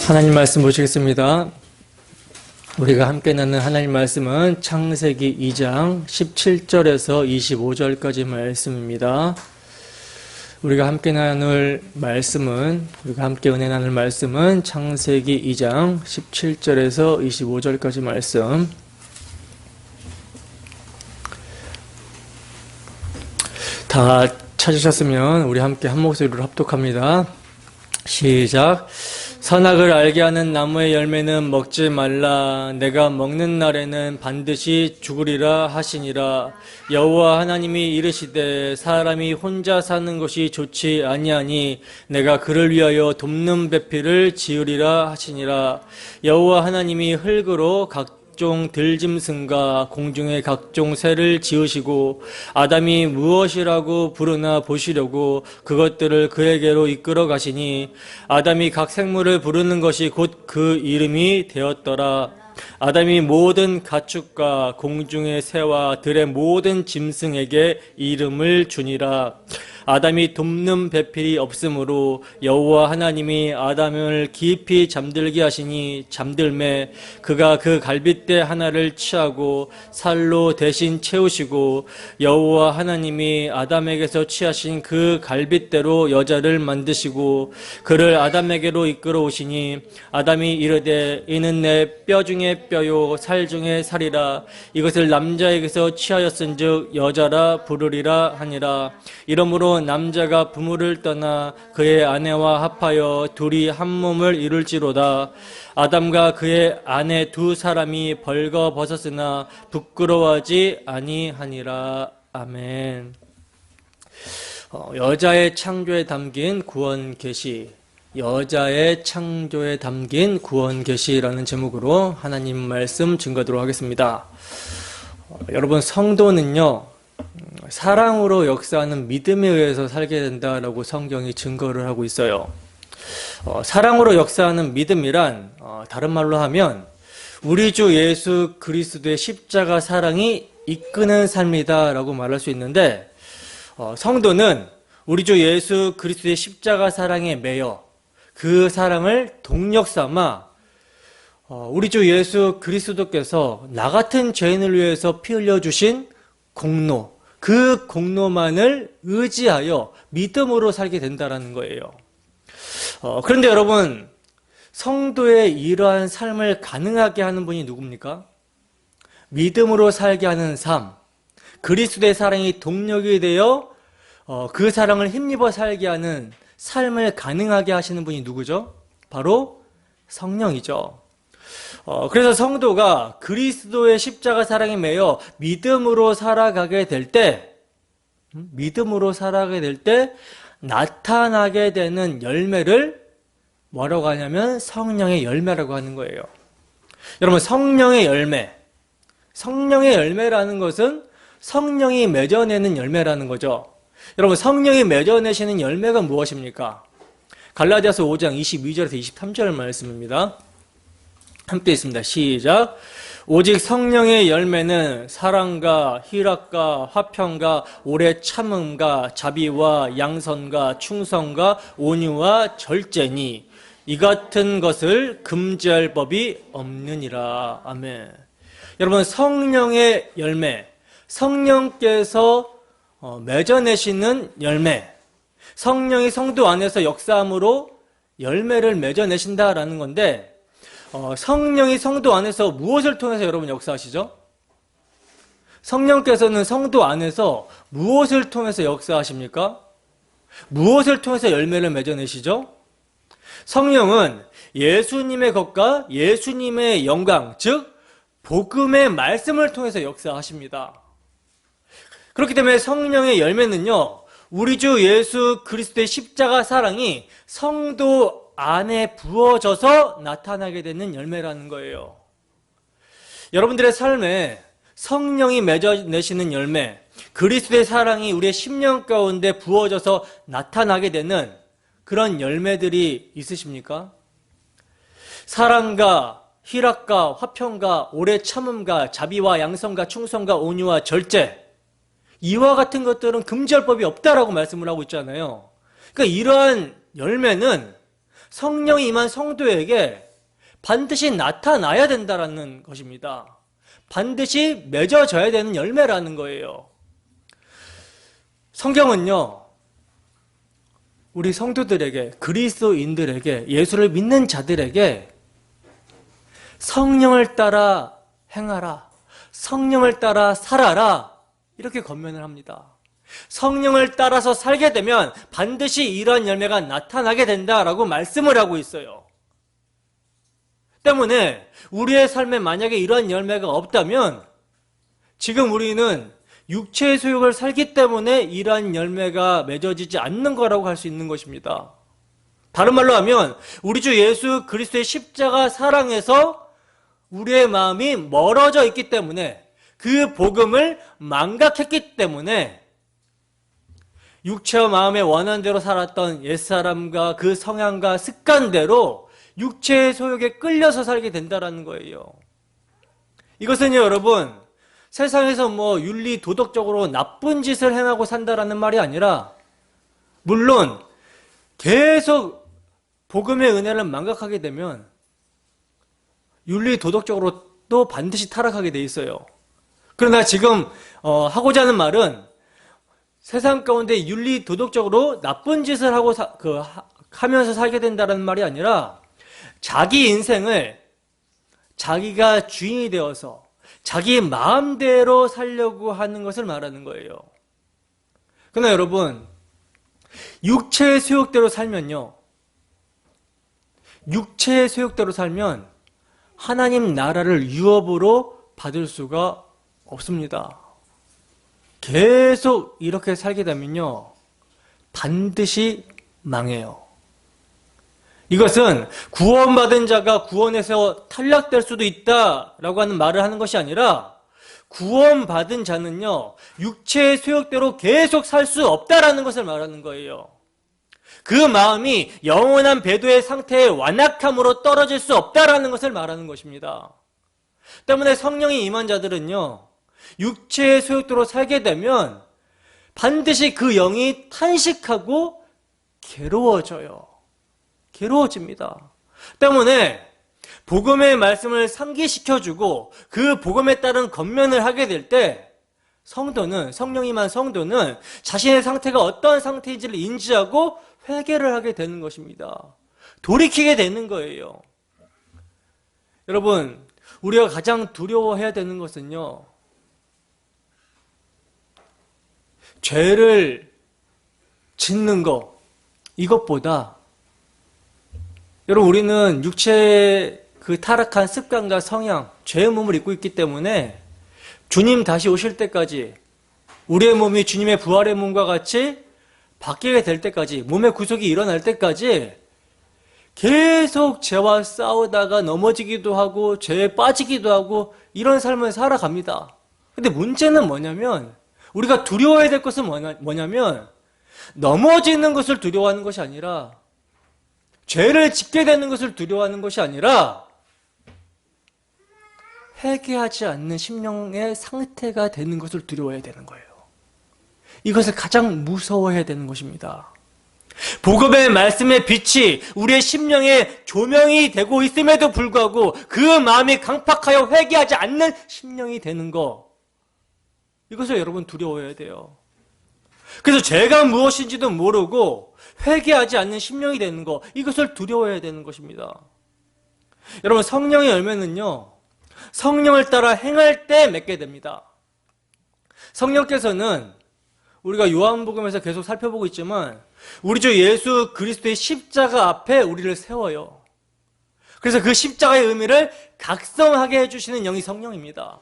하나님 말씀 보시겠습니다. 우리가 함께 나눈 하나님 말씀은 창세기 2장 17절에서 25절까지 말씀입니다. 우리가 함께 나눌 말씀은 창세기 2장 17절에서 25절까지 말씀. 다 찾으셨으면 우리 함께 한 목소리로 합독합니다. 시작. 선악을 알게 하는 나무의 열매는 먹지 말라. 내가 먹는 날에는 반드시 죽으리라 하시니라. 여호와 하나님이 이르시되 사람이 혼자 사는 것이 좋지 아니하니 내가 그를 위하여 돕는 배필을 지으리라 하시니라. 여호와 하나님이 흙으로 각종 들짐승과 공중의 각종 새를 지으시고 아담이 무엇이라고 부르나 보시려고 그것들을 그에게로 이끌어 가시니 아담이 각 생물을 부르는 것이 곧 그 이름이 되었더라. 아담이 모든 가축과 공중의 새와 들의 모든 짐승에게 이름을 주니라. 아담이 돕는 배필이 없으므로 여호와 하나님이 아담을 깊이 잠들게 하시니 잠들매 그가 그 갈빗대 하나를 취하고 살로 대신 채우시고 여호와 하나님이 아담에게서 취하신 그 갈빗대로 여자를 만드시고 그를 아담에게로 이끌어 오시니 아담이 이르되 이는 내 뼈 중에 뼈요 살 중에 살이라. 이것을 남자에게서 취하였은즉 여자라 부르리라 하니라. 이러므로 남자가 부모를 떠나 그의 아내와 합하여 둘이 한 몸을 이룰지로다. 아담과 그의 아내 두 사람이 벌거벗었으나 부끄러워하지 아니하니라. 아멘. 여자의 창조에 담긴 구원 계시. 여자의 창조에 담긴 구원 계시라는 제목으로 하나님 말씀 증거하도록 하겠습니다. 여러분, 성도는요 사랑으로 역사하는 믿음에 의해서 살게 된다라고 성경이 증거를 하고 있어요. 사랑으로 역사하는 믿음이란 다른 말로 하면 우리 주 예수 그리스도의 십자가 사랑이 이끄는 삶이다 라고 말할 수 있는데, 성도는 우리 주 예수 그리스도의 십자가 사랑에 매여 그 사랑을 동력 삼아 우리 주 예수 그리스도께서 나 같은 죄인을 위해서 피 흘려주신 공로, 그 공로만을 의지하여 믿음으로 살게 된다는 거예요. 그런데 여러분, 성도의 이러한 삶을 가능하게 하는 분이 누굽니까? 믿음으로 살게 하는 삶, 그리스도의 사랑이 동력이 되어 그 사랑을 힘입어 살게 하는 삶을 가능하게 하시는 분이 누구죠? 바로 성령이죠. 그래서 성도가 그리스도의 십자가 사랑에 매여 믿음으로 살아가게 될 때, 나타나게 되는 열매를 뭐라고 하냐면 성령의 열매라고 하는 거예요. 여러분, 성령의 열매라는 것은 성령이 맺어내는 열매라는 거죠. 여러분, 성령이 맺어내시는 열매가 무엇입니까? 갈라디아서 5장 22절에서 23절 말씀입니다. 함께 있습니다. 시작. 오직 성령의 열매는 사랑과 희락과 화평과 오래 참음과 자비와 양선과 충성과 온유와 절제니 이 같은 것을 금지할 법이 없느니라. 아멘. 여러분, 성령의 열매, 성령께서 맺어내시는 열매, 성령이 성도 안에서 역사함으로 열매를 맺어내신다라는 건데, 성령이 성도 안에서 무엇을 통해서 여러분 역사하시죠? 성령께서는 성도 안에서 무엇을 통해서 역사하십니까? 무엇을 통해서 열매를 맺어내시죠? 성령은 예수님의 것과 예수님의 영광, 즉 복음의 말씀을 통해서 역사하십니다. 그렇기 때문에 성령의 열매는요, 우리 주 예수 그리스도의 십자가 사랑이 성도 안에 부어져서 나타나게 되는 열매라는 거예요. 여러분들의 삶에 성령이 맺어내시는 열매, 그리스도의 사랑이 우리의 심령 가운데 부어져서 나타나게 되는 그런 열매들이 있으십니까? 사랑과 희락과 화평과 오래 참음과 자비와 양선과 충성과 온유와 절제, 이와 같은 것들은 금지할 법이 없다라고 말씀을 하고 있잖아요. 그러니까 이러한 열매는 성령이 임한 성도에게 반드시 나타나야 된다라는 것입니다. 반드시 맺어져야 되는 열매라는 거예요. 성경은요, 우리 성도들에게, 그리스도인들에게, 예수를 믿는 자들에게 성령을 따라 행하라, 성령을 따라 살아라, 이렇게 권면을 합니다. 성령을 따라서 살게 되면 반드시 이러한 열매가 나타나게 된다라고 말씀을 하고 있어요. 때문에 우리의 삶에 만약에 이러한 열매가 없다면 지금 우리는 육체의 소욕을 살기 때문에 이러한 열매가 맺어지지 않는 거라고 할 수 있는 것입니다. 다른 말로 하면 우리 주 예수 그리스도의 십자가 사랑에서 우리의 마음이 멀어져 있기 때문에, 그 복음을 망각했기 때문에 육체와 마음의 원한대로 살았던 옛사람과 그 성향과 습관대로 육체의 소욕에 끌려서 살게 된다는 거예요. 이것은요, 여러분, 세상에서 윤리 도덕적으로 나쁜 짓을 행하고 산다라는 말이 아니라, 물론 계속 복음의 은혜를 망각하게 되면 윤리 도덕적으로 또 반드시 타락하게 돼 있어요. 그러나 지금 하고자 하는 말은 세상 가운데 윤리 도덕적으로 나쁜 짓을 하고 하면서 살게 된다는 말이 아니라, 자기 인생을 자기가 주인이 되어서 자기 마음대로 살려고 하는 것을 말하는 거예요. 그러나 여러분, 육체의 소욕대로 살면요, 육체의 소욕대로 살면 하나님 나라를 유업으로 받을 수가 없습니다. 계속 이렇게 살게 되면요, 반드시 망해요. 이것은 구원받은 자가 구원에서 탈락될 수도 있다라고 하는 말을 하는 것이 아니라, 구원받은 자는요, 육체의 소욕대로 계속 살 수 없다라는 것을 말하는 거예요. 그 마음이 영원한 배도의 상태의 완악함으로 떨어질 수 없다라는 것을 말하는 것입니다. 때문에 성령이 임한 자들은요, 육체의 소욕대로 살게 되면 반드시 그 영이 탄식하고 괴로워져요. 괴로워집니다. 때문에 복음의 말씀을 상기시켜주고 그 복음에 따른 권면을 하게 될 때 성도는, 성령이 임한 성도는 자신의 상태가 어떤 상태인지를 인지하고 회개를 하게 되는 것입니다. 돌이키게 되는 거예요. 여러분, 우리가 가장 두려워해야 되는 것은요, 죄를 짓는 것, 이것보다, 여러분, 우리는 육체의 그 타락한 습관과 성향, 죄의 몸을 입고 있기 때문에 주님 다시 오실 때까지, 우리의 몸이 주님의 부활의 몸과 같이 바뀌게 될 때까지, 몸의 구속이 일어날 때까지 계속 죄와 싸우다가 넘어지기도 하고 죄에 빠지기도 하고 이런 삶을 살아갑니다. 근데 문제는 뭐냐면, 우리가 두려워해야 될 것은 뭐냐면, 넘어지는 것을 두려워하는 것이 아니라, 죄를 짓게 되는 것을 두려워하는 것이 아니라, 회개하지 않는 심령의 상태가 되는 것을 두려워해야 되는 거예요. 이것을 가장 무서워해야 되는 것입니다. 복음의 말씀의 빛이 우리의 심령에 조명이 되고 있음에도 불구하고 그 마음이 강팍하여 회개하지 않는 심령이 되는 것, 이것을 여러분 두려워해야 돼요. 그래서 죄가 무엇인지도 모르고 회개하지 않는 심령이 되는 것, 이것을 두려워해야 되는 것입니다. 여러분, 성령의 열매는요, 성령을 따라 행할 때 맺게 됩니다. 성령께서는 우리가 요한복음에서 계속 살펴보고 있지만 우리 주 예수 그리스도의 십자가 앞에 우리를 세워요. 그래서 그 십자가의 의미를 각성하게 해주시는 영이 성령입니다.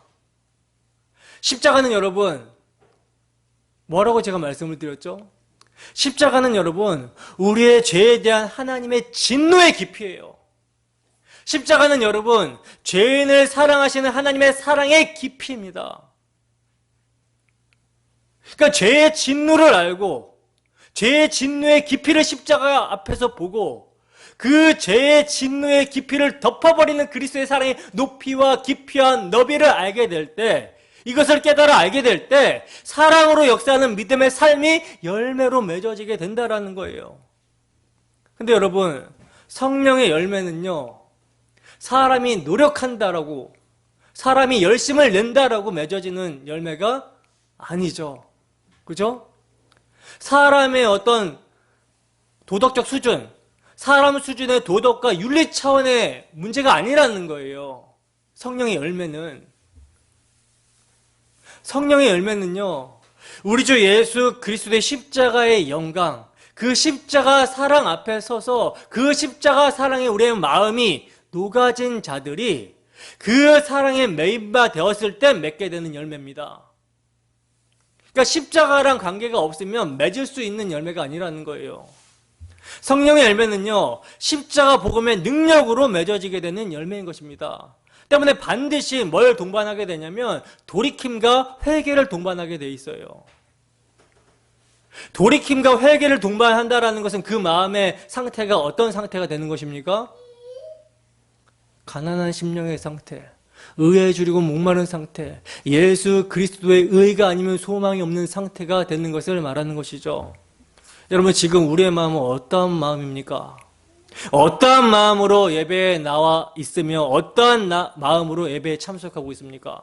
십자가는 여러분, 뭐라고 제가 말씀을 드렸죠? 십자가는 여러분, 우리의 죄에 대한 하나님의 진노의 깊이예요. 십자가는 여러분, 죄인을 사랑하시는 하나님의 사랑의 깊이입니다. 그러니까 죄의 진노를 알고 죄의 진노의 깊이를 십자가 앞에서 보고 그 죄의 진노의 깊이를 덮어버리는 그리스도의 사랑의 높이와 깊이와 너비를 알게 될 때, 이것을 깨달아 알게 될 때 사랑으로 역사하는 믿음의 삶이 열매로 맺어지게 된다라는 거예요. 근데 여러분, 성령의 열매는요, 사람이 노력한다라고, 사람이 열심을 낸다라고 맺어지는 열매가 아니죠. 그죠? 사람의 어떤 도덕적 수준, 사람 수준의 도덕과 윤리 차원의 문제가 아니라는 거예요. 성령의 열매는. 성령의 열매는요, 우리 주 예수 그리스도의 십자가의 영광, 그 십자가 사랑 앞에 서서 그 십자가 사랑에 우리의 마음이 녹아진 자들이 그 사랑에 매입바 되었을 때 맺게 되는 열매입니다. 그러니까 십자가랑 관계가 없으면 맺을 수 있는 열매가 아니라는 거예요. 성령의 열매는요, 십자가 복음의 능력으로 맺어지게 되는 열매인 것입니다. 때문에 반드시 뭘 동반하게 되냐면 돌이킴과 회개를 동반하게 돼 있어요. 돌이킴과 회개를 동반한다라는 것은 그 마음의 상태가 어떤 상태가 되는 것입니까? 가난한 심령의 상태, 의에 줄이고 목마른 상태, 예수 그리스도의 의가 아니면 소망이 없는 상태가 되는 것을 말하는 것이죠. 여러분, 지금 우리의 마음은 어떠한 마음입니까? 어떠한 마음으로 예배에 나와 있으며 어떠한 마음으로 예배에 참석하고 있습니까?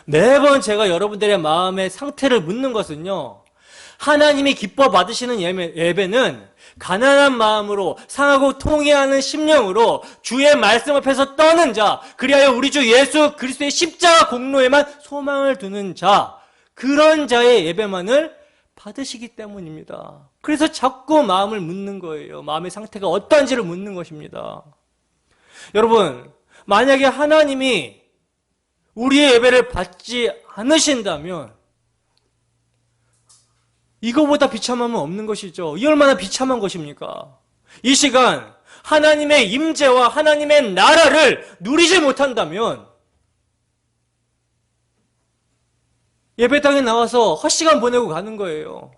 매번 제가 여러분들의 마음의 상태를 묻는 것은요, 하나님이 기뻐 받으시는 예배는 가난한 마음으로 상하고 통회하는 심령으로 주의 말씀 앞에서 떠는 자, 그리하여 우리 주 예수 그리스도의 십자가 공로에만 소망을 두는 자, 그런 자의 예배만을 받으시기 때문입니다. 그래서 자꾸 마음을 묻는 거예요. 마음의 상태가 어떠한지를 묻는 것입니다. 여러분, 만약에 하나님이 우리의 예배를 받지 않으신다면 이거보다 비참함은 없는 것이죠. 이 얼마나 비참한 것입니까? 이 시간 하나님의 임재와 하나님의 나라를 누리지 못한다면 예배당에 나와서 헛시간 보내고 가는 거예요.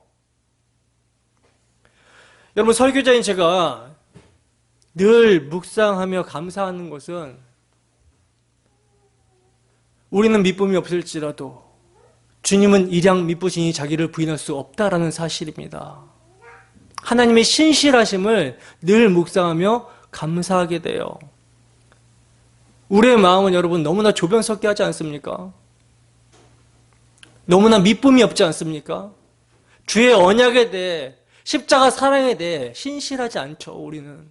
여러분, 설교자인 제가 늘 묵상하며 감사하는 것은 우리는 미쁨이 없을지라도 주님은 일양 미쁘시니 자기를 부인할 수 없다라는 사실입니다. 하나님의 신실하심을 늘 묵상하며 감사하게 돼요. 우리의 마음은 여러분 너무나 조변석게 하지 않습니까? 너무나 미쁨이 없지 않습니까? 주의 언약에 대해, 십자가 사랑에 대해 신실하지 않죠, 우리는.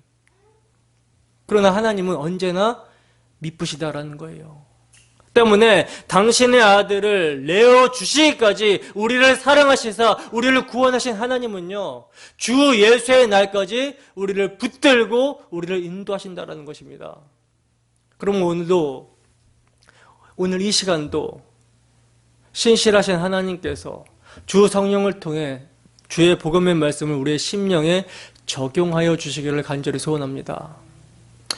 그러나 하나님은 언제나 미쁘시다라는 거예요. 때문에 당신의 아들을 내어주시기까지 우리를 사랑하시사 우리를 구원하신 하나님은요, 주 예수의 날까지 우리를 붙들고 우리를 인도하신다라는 것입니다. 그럼 오늘 이 시간도 신실하신 하나님께서 주 성령을 통해 주의 복음의 말씀을 우리의 심령에 적용하여 주시기를 간절히 소원합니다.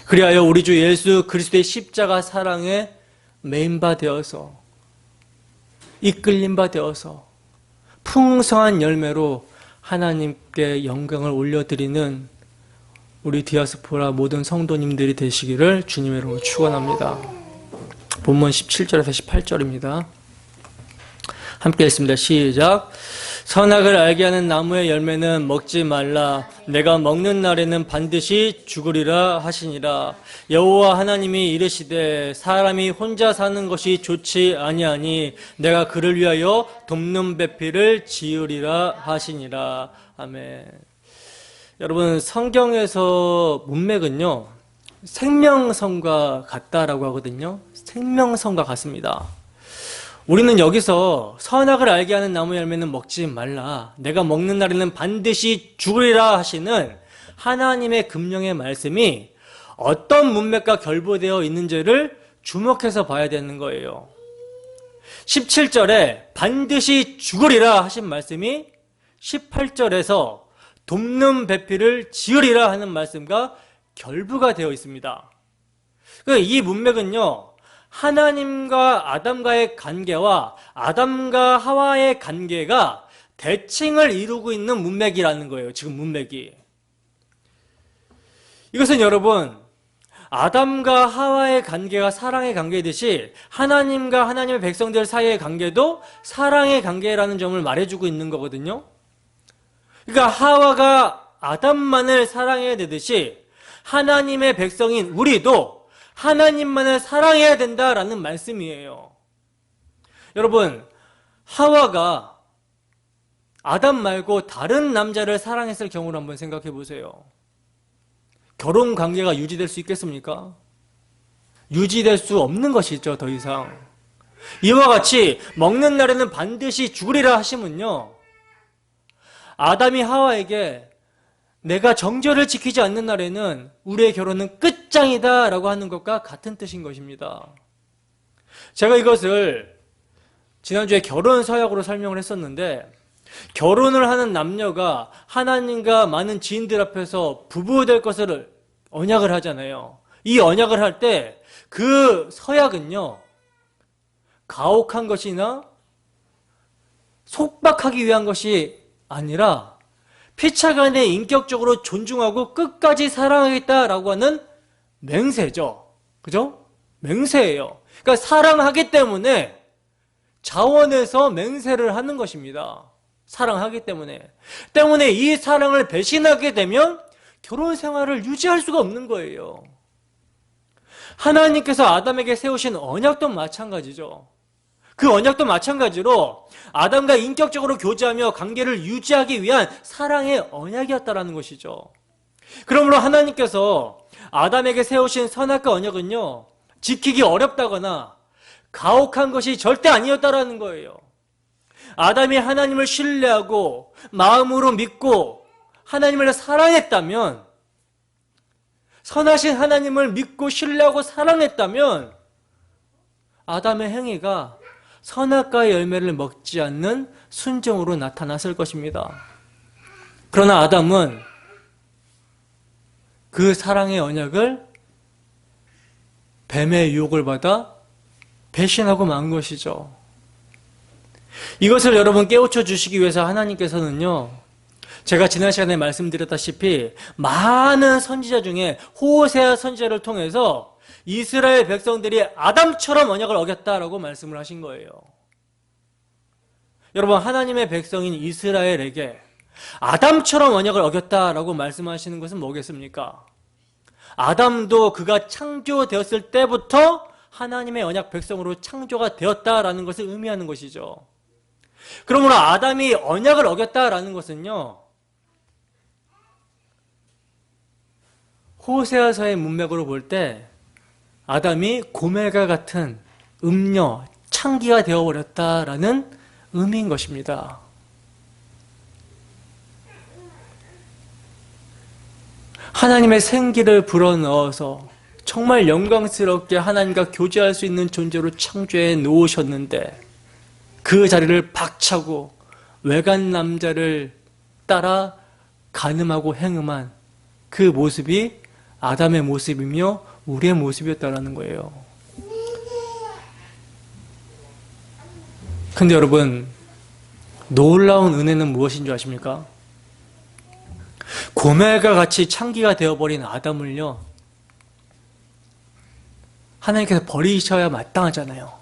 그리하여 우리 주 예수 그리스도의 십자가 사랑에 메인바 되어서, 이끌림 바 되어서 풍성한 열매로 하나님께 영광을 올려드리는 우리 디아스포라 모든 성도님들이 되시기를 주님의 이름으로 축원합니다. 본문 17절에서 18절입니다. 함께 읽습니다. 시작. 선악을 알게 하는 나무의 열매는 먹지 말라. 내가 먹는 날에는 반드시 죽으리라 하시니라. 여호와 하나님이 이르시되 사람이 혼자 사는 것이 좋지 아니하니 내가 그를 위하여 돕는 배필을 지으리라 하시니라. 아멘. 여러분, 성경에서 문맥은요, 생명성과 같다라고 하거든요. 생명성과 같습니다. 우리는 여기서 선악을 알게 하는 나무 열매는 먹지 말라, 내가 먹는 날에는 반드시 죽으리라 하시는 하나님의 금령의 말씀이 어떤 문맥과 결부되어 있는지를 주목해서 봐야 되는 거예요. 17절에 반드시 죽으리라 하신 말씀이 18절에서 돕는 배필을 지으리라 하는 말씀과 결부가 되어 있습니다. 이 문맥은요, 하나님과 아담과의 관계와 아담과 하와의 관계가 대칭을 이루고 있는 문맥이라는 거예요. 지금 문맥이. 이것은 여러분, 아담과 하와의 관계가 사랑의 관계이듯이 하나님과 하나님의 백성들 사이의 관계도 사랑의 관계라는 점을 말해주고 있는 거거든요. 그러니까 하와가 아담만을 사랑해야 되듯이 하나님의 백성인 우리도 하나님만을 사랑해야 된다라는 말씀이에요. 여러분, 하와가 아담 말고 다른 남자를 사랑했을 경우를 한번 생각해 보세요. 결혼 관계가 유지될 수 있겠습니까? 유지될 수 없는 것이죠, 더 이상. 이와 같이 먹는 날에는 반드시 죽으리라 하시면요, 아담이 하와에게 내가 정절을 지키지 않는 날에는 우리의 결혼은 끝장이다 라고 하는 것과 같은 뜻인 것입니다. 제가 이것을 지난주에 결혼 서약으로 설명을 했었는데, 결혼을 하는 남녀가 하나님과 많은 지인들 앞에서 부부 될 것을 언약을 하잖아요. 이 언약을 할 때 그 서약은요, 가혹한 것이나 속박하기 위한 것이 아니라 피차간에 인격적으로 존중하고 끝까지 사랑하겠다라고 하는 맹세죠. 그죠? 맹세예요. 그러니까 사랑하기 때문에 자원해서 맹세를 하는 것입니다. 사랑하기 때문에 이 사랑을 배신하게 되면 결혼 생활을 유지할 수가 없는 거예요. 하나님께서 아담에게 세우신 언약도 마찬가지죠. 그 언약도 마찬가지로 아담과 인격적으로 교제하며 관계를 유지하기 위한 사랑의 언약이었다라는 것이죠. 그러므로 하나님께서 아담에게 세우신 선악과 언약은요, 지키기 어렵다거나 가혹한 것이 절대 아니었다라는 거예요. 아담이 하나님을 신뢰하고 마음으로 믿고 하나님을 사랑했다면, 선하신 하나님을 믿고 신뢰하고 사랑했다면 아담의 행위가 선악과의 열매를 먹지 않는 순종으로 나타났을 것입니다. 그러나 아담은 그 사랑의 언약을 뱀의 유혹을 받아 배신하고 만 것이죠. 이것을 여러분 깨우쳐 주시기 위해서 하나님께서는요, 제가 지난 시간에 말씀드렸다시피 많은 선지자 중에 호세아 선지자를 통해서 이스라엘 백성들이 아담처럼 언약을 어겼다라고 말씀을 하신 거예요. 여러분, 하나님의 백성인 이스라엘에게 아담처럼 언약을 어겼다라고 말씀하시는 것은 뭐겠습니까? 아담도 그가 창조되었을 때부터 하나님의 언약 백성으로 창조가 되었다라는 것을 의미하는 것이죠. 그러므로 아담이 언약을 어겼다라는 것은요, 호세아서의 문맥으로 볼 때 아담이 고멜과 같은 음녀, 창기가 되어버렸다라는 의미인 것입니다. 하나님의 생기를 불어넣어서 정말 영광스럽게 하나님과 교제할 수 있는 존재로 창조해 놓으셨는데, 그 자리를 박차고 외간 남자를 따라 간음하고 행음한 그 모습이 아담의 모습이며 우리의 모습이었다라는 거예요. 근데 여러분, 놀라운 은혜는 무엇인 줄 아십니까? 고멜과 같이 창기가 되어버린 아담을요, 하나님께서 버리셔야 마땅하잖아요.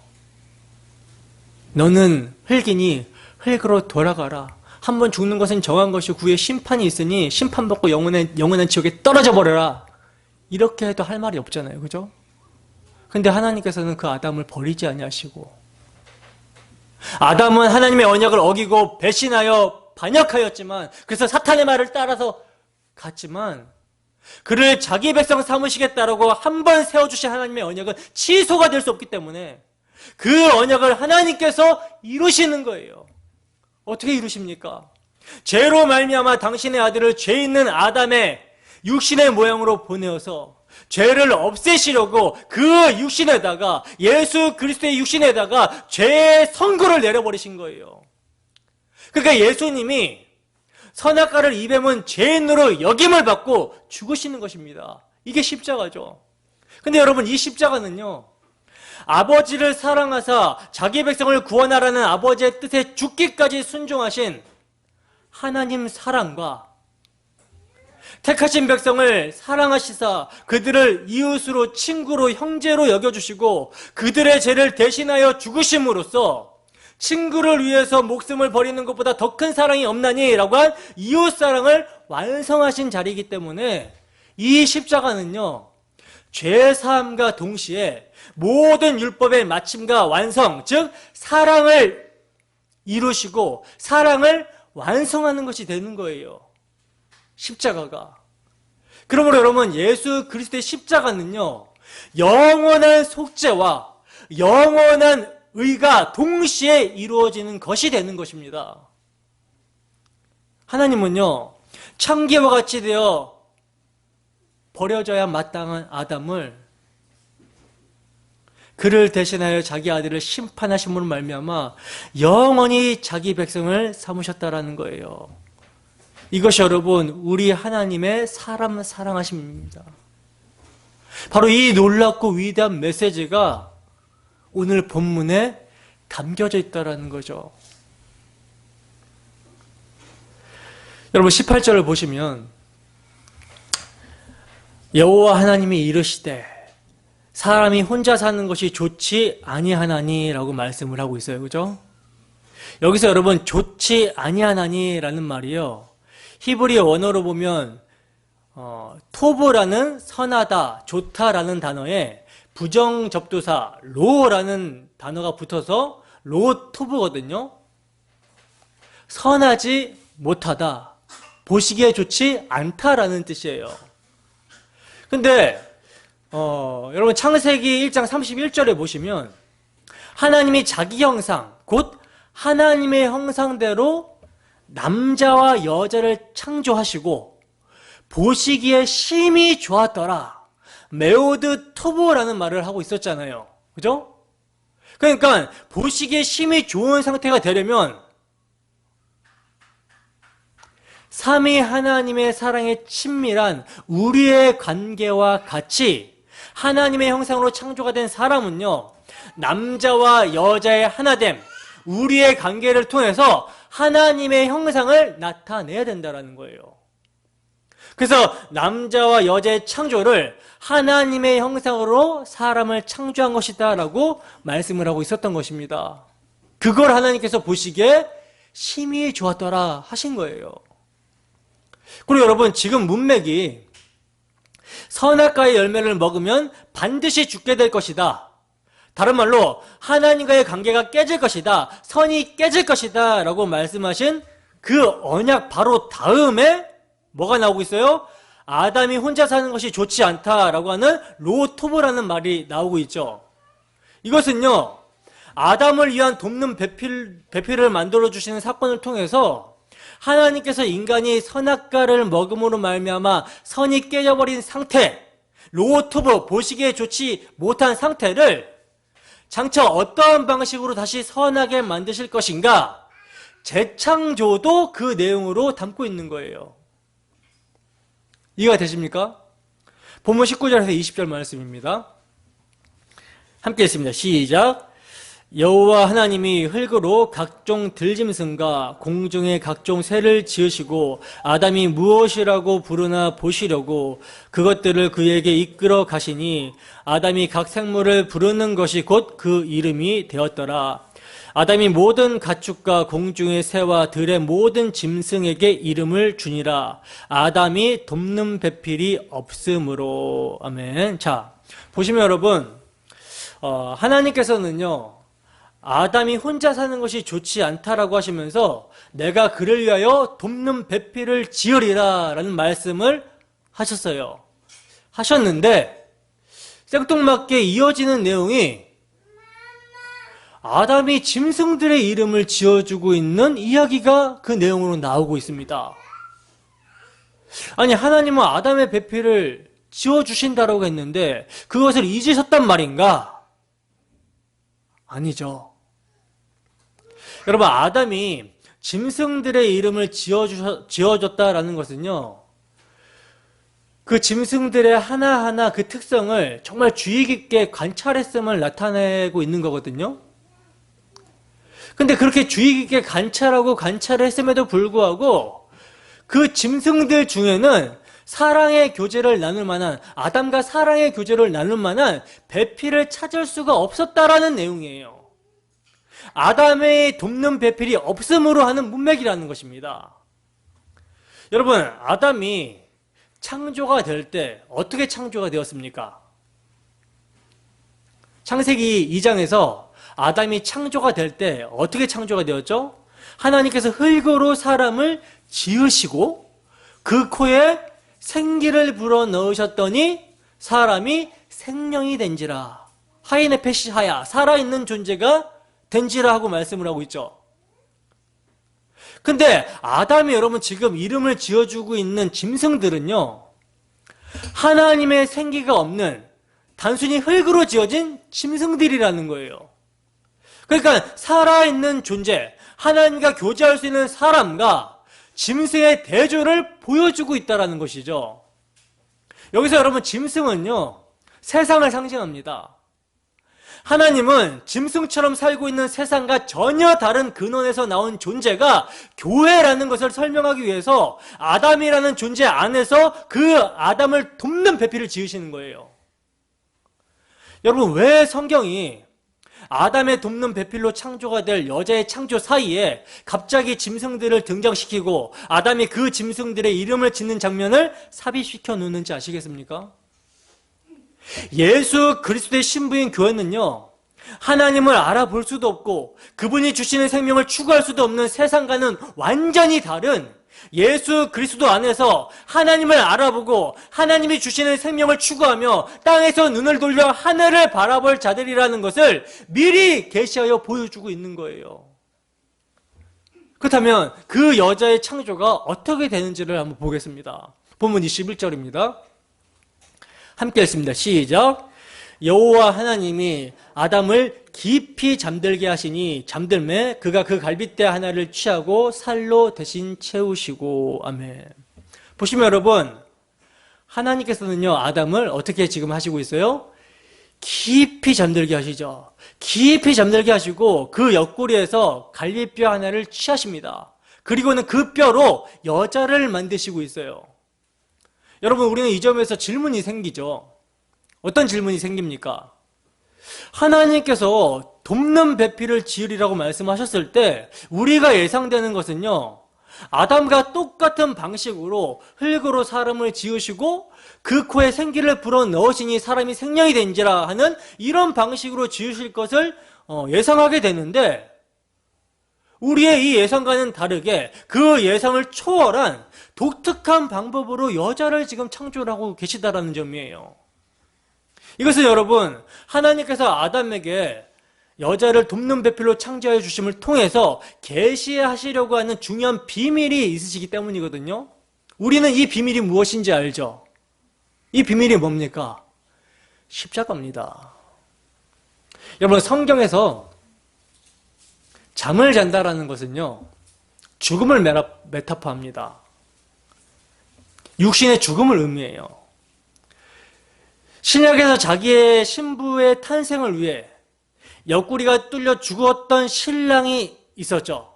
너는 흙이니 흙으로 돌아가라. 한번 죽는 것은 정한 것이고 후에 심판이 있으니 심판받고 영원한 지옥에 떨어져 버려라. 이렇게 해도 할 말이 없잖아요. 그죠? 근데 하나님께서는 그 아담을 버리지 아니하시고, 아담은 하나님의 언약을 어기고 배신하여 반역하였지만, 그래서 사탄의 말을 따라서 갔지만, 그를 자기 백성 삼으시겠다라고 한 번 세워주신 하나님의 언약은 취소가 될 수 없기 때문에 그 언약을 하나님께서 이루시는 거예요. 어떻게 이루십니까? 죄로 말미암아 당신의 아들을 죄 있는 아담의 육신의 모양으로 보내어서 죄를 없애시려고 그 육신에다가, 예수 그리스도의 육신에다가 죄의 선고를 내려버리신 거예요. 그러니까 예수님이 선악과를 입에 문 죄인으로 여김을 받고 죽으시는 것입니다. 이게 십자가죠. 근데 여러분, 이 십자가는요, 아버지를 사랑하사 자기 백성을 구원하라는 아버지의 뜻에 죽기까지 순종하신 하나님 사랑과 택하신 백성을 사랑하시사 그들을 이웃으로, 친구로, 형제로 여겨주시고 그들의 죄를 대신하여 죽으심으로써 친구를 위해서 목숨을 버리는 것보다 더 큰 사랑이 없나니 라고 한 이웃사랑을 완성하신 자리이기 때문에 이 십자가는요, 죄사함과 동시에 모든 율법의 마침과 완성, 즉 사랑을 이루시고 사랑을 완성하는 것이 되는 거예요. 십자가가. 그러므로 여러분, 예수 그리스도의 십자가는요, 영원한 속죄와 영원한 의가 동시에 이루어지는 것이 되는 것입니다. 하나님은요, 창기와 같이 되어 버려져야 마땅한 아담을 그를 대신하여 자기 아들을 심판하심으로 말미암아 영원히 자기 백성을 삼으셨다라는 거예요. 이것이 여러분, 우리 하나님의 사람 사랑하심입니다. 바로 이 놀랍고 위대한 메시지가 오늘 본문에 담겨져 있다라는 거죠. 여러분, 18절을 보시면 여호와 하나님이 이르시되 사람이 혼자 사는 것이 좋지 아니하나니라고 말씀을 하고 있어요. 그죠? 여기서 여러분, 좋지 아니하나니라는 말이요, 히브리 원어로 보면 토브라는 선하다, 좋다라는 단어에 부정접두사 로라는 단어가 붙어서 로토브거든요. 선하지 못하다, 보시기에 좋지 않다라는 뜻이에요. 근데 여러분, 창세기 1장 31절에 보시면 하나님이 자기 형상, 곧 하나님의 형상대로 남자와 여자를 창조하시고 보시기에 심히 좋았더라, 메오드 토보라는 말을 하고 있었잖아요. 그죠? 그러니까 보시기에 심히 좋은 상태가 되려면 삼위 하나님의 사랑에 친밀한 우리의 관계와 같이 하나님의 형상으로 창조가 된 사람은요, 남자와 여자의 하나됨, 우리의 관계를 통해서 하나님의 형상을 나타내야 된다는 거예요. 그래서 남자와 여자의 창조를 하나님의 형상으로 사람을 창조한 것이다 라고 말씀을 하고 있었던 것입니다. 그걸 하나님께서 보시기에 심히 좋았더라 하신 거예요. 그리고 여러분, 지금 문맥이 선악과의 열매를 먹으면 반드시 죽게 될 것이다, 다른 말로 하나님과의 관계가 깨질 것이다, 선이 깨질 것이다 라고 말씀하신 그 언약 바로 다음에 뭐가 나오고 있어요? 아담이 혼자 사는 것이 좋지 않다라고 하는 로토브라는 말이 나오고 있죠. 이것은요, 아담을 위한 돕는 배필을 만들어주시는 사건을 통해서 하나님께서 인간이 선악과를 먹음으로 말미암아 선이 깨져버린 상태, 로토브, 보시기에 좋지 못한 상태를 장차 어떠한 방식으로 다시 선하게 만드실 것인가, 재창조도 그 내용으로 담고 있는 거예요. 이해가 되십니까? 본문 19절에서 20절 말씀입니다. 함께 읽습니다. 시작. 여호와 하나님이 흙으로 각종 들짐승과 공중의 각종 새를 지으시고 아담이 무엇이라고 부르나 보시려고 그것들을 그에게 이끌어 가시니 아담이 각 생물을 부르는 것이 곧 그 이름이 되었더라. 아담이 모든 가축과 공중의 새와 들의 모든 짐승에게 이름을 주니라. 아담이 돕는 배필이 없으므로. 아멘. 자, 보시면 여러분, 하나님께서는요, 아담이 혼자 사는 것이 좋지 않다라고 하시면서 내가 그를 위하여 돕는 배필을 지으리라 라는 말씀을 하셨는데 생뚱맞게 이어지는 내용이 아담이 짐승들의 이름을 지어주고 있는 이야기가 그 내용으로 나오고 있습니다. 아니, 하나님은 아담의 배필을 지어주신다라고 했는데 그것을 잊으셨단 말인가? 아니죠. 여러분, 아담이 짐승들의 이름을 지어줬다라는 것은요, 그 짐승들의 하나하나 그 특성을 정말 주의 깊게 관찰했음을 나타내고 있는 거거든요. 근데 그렇게 주의 깊게 관찰을 했음에도 불구하고 그 짐승들 중에는 사랑의 교제를 나눌 만한, 아담과 사랑의 교제를 나눌 만한 배필을 찾을 수가 없었다라는 내용이에요. 아담의 돕는 배필이 없음으로 하는 문맥이라는 것입니다. 여러분, 아담이 창조가 될 때 어떻게 창조가 되었습니까? 창세기 2장에서 아담이 창조가 될 때 어떻게 창조가 되었죠? 하나님께서 흙으로 사람을 지으시고 그 코에 생기를 불어넣으셨더니 사람이 생명이 된지라. 하이네페시 하야, 살아있는 존재가 된지라 하고 말씀을 하고 있죠. 근데 아담이 여러분 지금 이름을 지어주고 있는 짐승들은요, 하나님의 생기가 없는 단순히 흙으로 지어진 짐승들이라는 거예요. 그러니까 살아있는 존재, 하나님과 교제할 수 있는 사람과 짐승의 대조를 보여주고 있다는 것이죠. 여기서 여러분 짐승은요, 세상을 상징합니다. 하나님은 짐승처럼 살고 있는 세상과 전혀 다른 근원에서 나온 존재가 교회라는 것을 설명하기 위해서 아담이라는 존재 안에서 그 아담을 돕는 배필을 지으시는 거예요. 여러분, 왜 성경이 아담의 돕는 배필로 창조가 될 여자의 창조 사이에 갑자기 짐승들을 등장시키고 아담이 그 짐승들의 이름을 짓는 장면을 삽입시켜 놓는지 아시겠습니까? 예수 그리스도의 신부인 교회는요, 하나님을 알아볼 수도 없고 그분이 주시는 생명을 추구할 수도 없는 세상과는 완전히 다른 예수 그리스도 안에서 하나님을 알아보고 하나님이 주시는 생명을 추구하며 땅에서 눈을 돌려 하늘을 바라볼 자들이라는 것을 미리 계시하여 보여주고 있는 거예요. 그렇다면 그 여자의 창조가 어떻게 되는지를 한번 보겠습니다. 본문 21절입니다. 함께 읽습니다. 시작. 여호와 하나님이 아담을 깊이 잠들게 하시니 잠들매 그가 그 갈빗대 하나를 취하고 살로 대신 채우시고. 아멘. 보시면 여러분, 하나님께서는요, 아담을 어떻게 지금 하시고 있어요? 깊이 잠들게 하시죠. 깊이 잠들게 하시고 그 옆구리에서 갈빗뼈 하나를 취하십니다. 그리고는 그 뼈로 여자를 만드시고 있어요. 여러분, 우리는 이 점에서 질문이 생기죠. 어떤 질문이 생깁니까? 하나님께서 돕는 배필을 지으리라고 말씀하셨을 때 우리가 예상되는 것은요, 아담과 똑같은 방식으로 흙으로 사람을 지으시고 그 코에 생기를 불어넣으시니 사람이 생명이 된지라 하는 이런 방식으로 지으실 것을 예상하게 되는데, 우리의 이 예상과는 다르게 그 예상을 초월한 독특한 방법으로 여자를 지금 창조를 하고 계시다라는 점이에요. 이것은 여러분, 하나님께서 아담에게 여자를 돕는 배필로 창조해 주심을 통해서 계시하시려고 하는 중요한 비밀이 있으시기 때문이거든요. 우리는 이 비밀이 무엇인지 알죠? 이 비밀이 뭡니까? 십자가입니다. 여러분, 성경에서 잠을 잔다라는 것은요, 죽음을 메타포합니다. 육신의 죽음을 의미해요. 신약에서 자기의 신부의 탄생을 위해 옆구리가 뚫려 죽었던 신랑이 있었죠.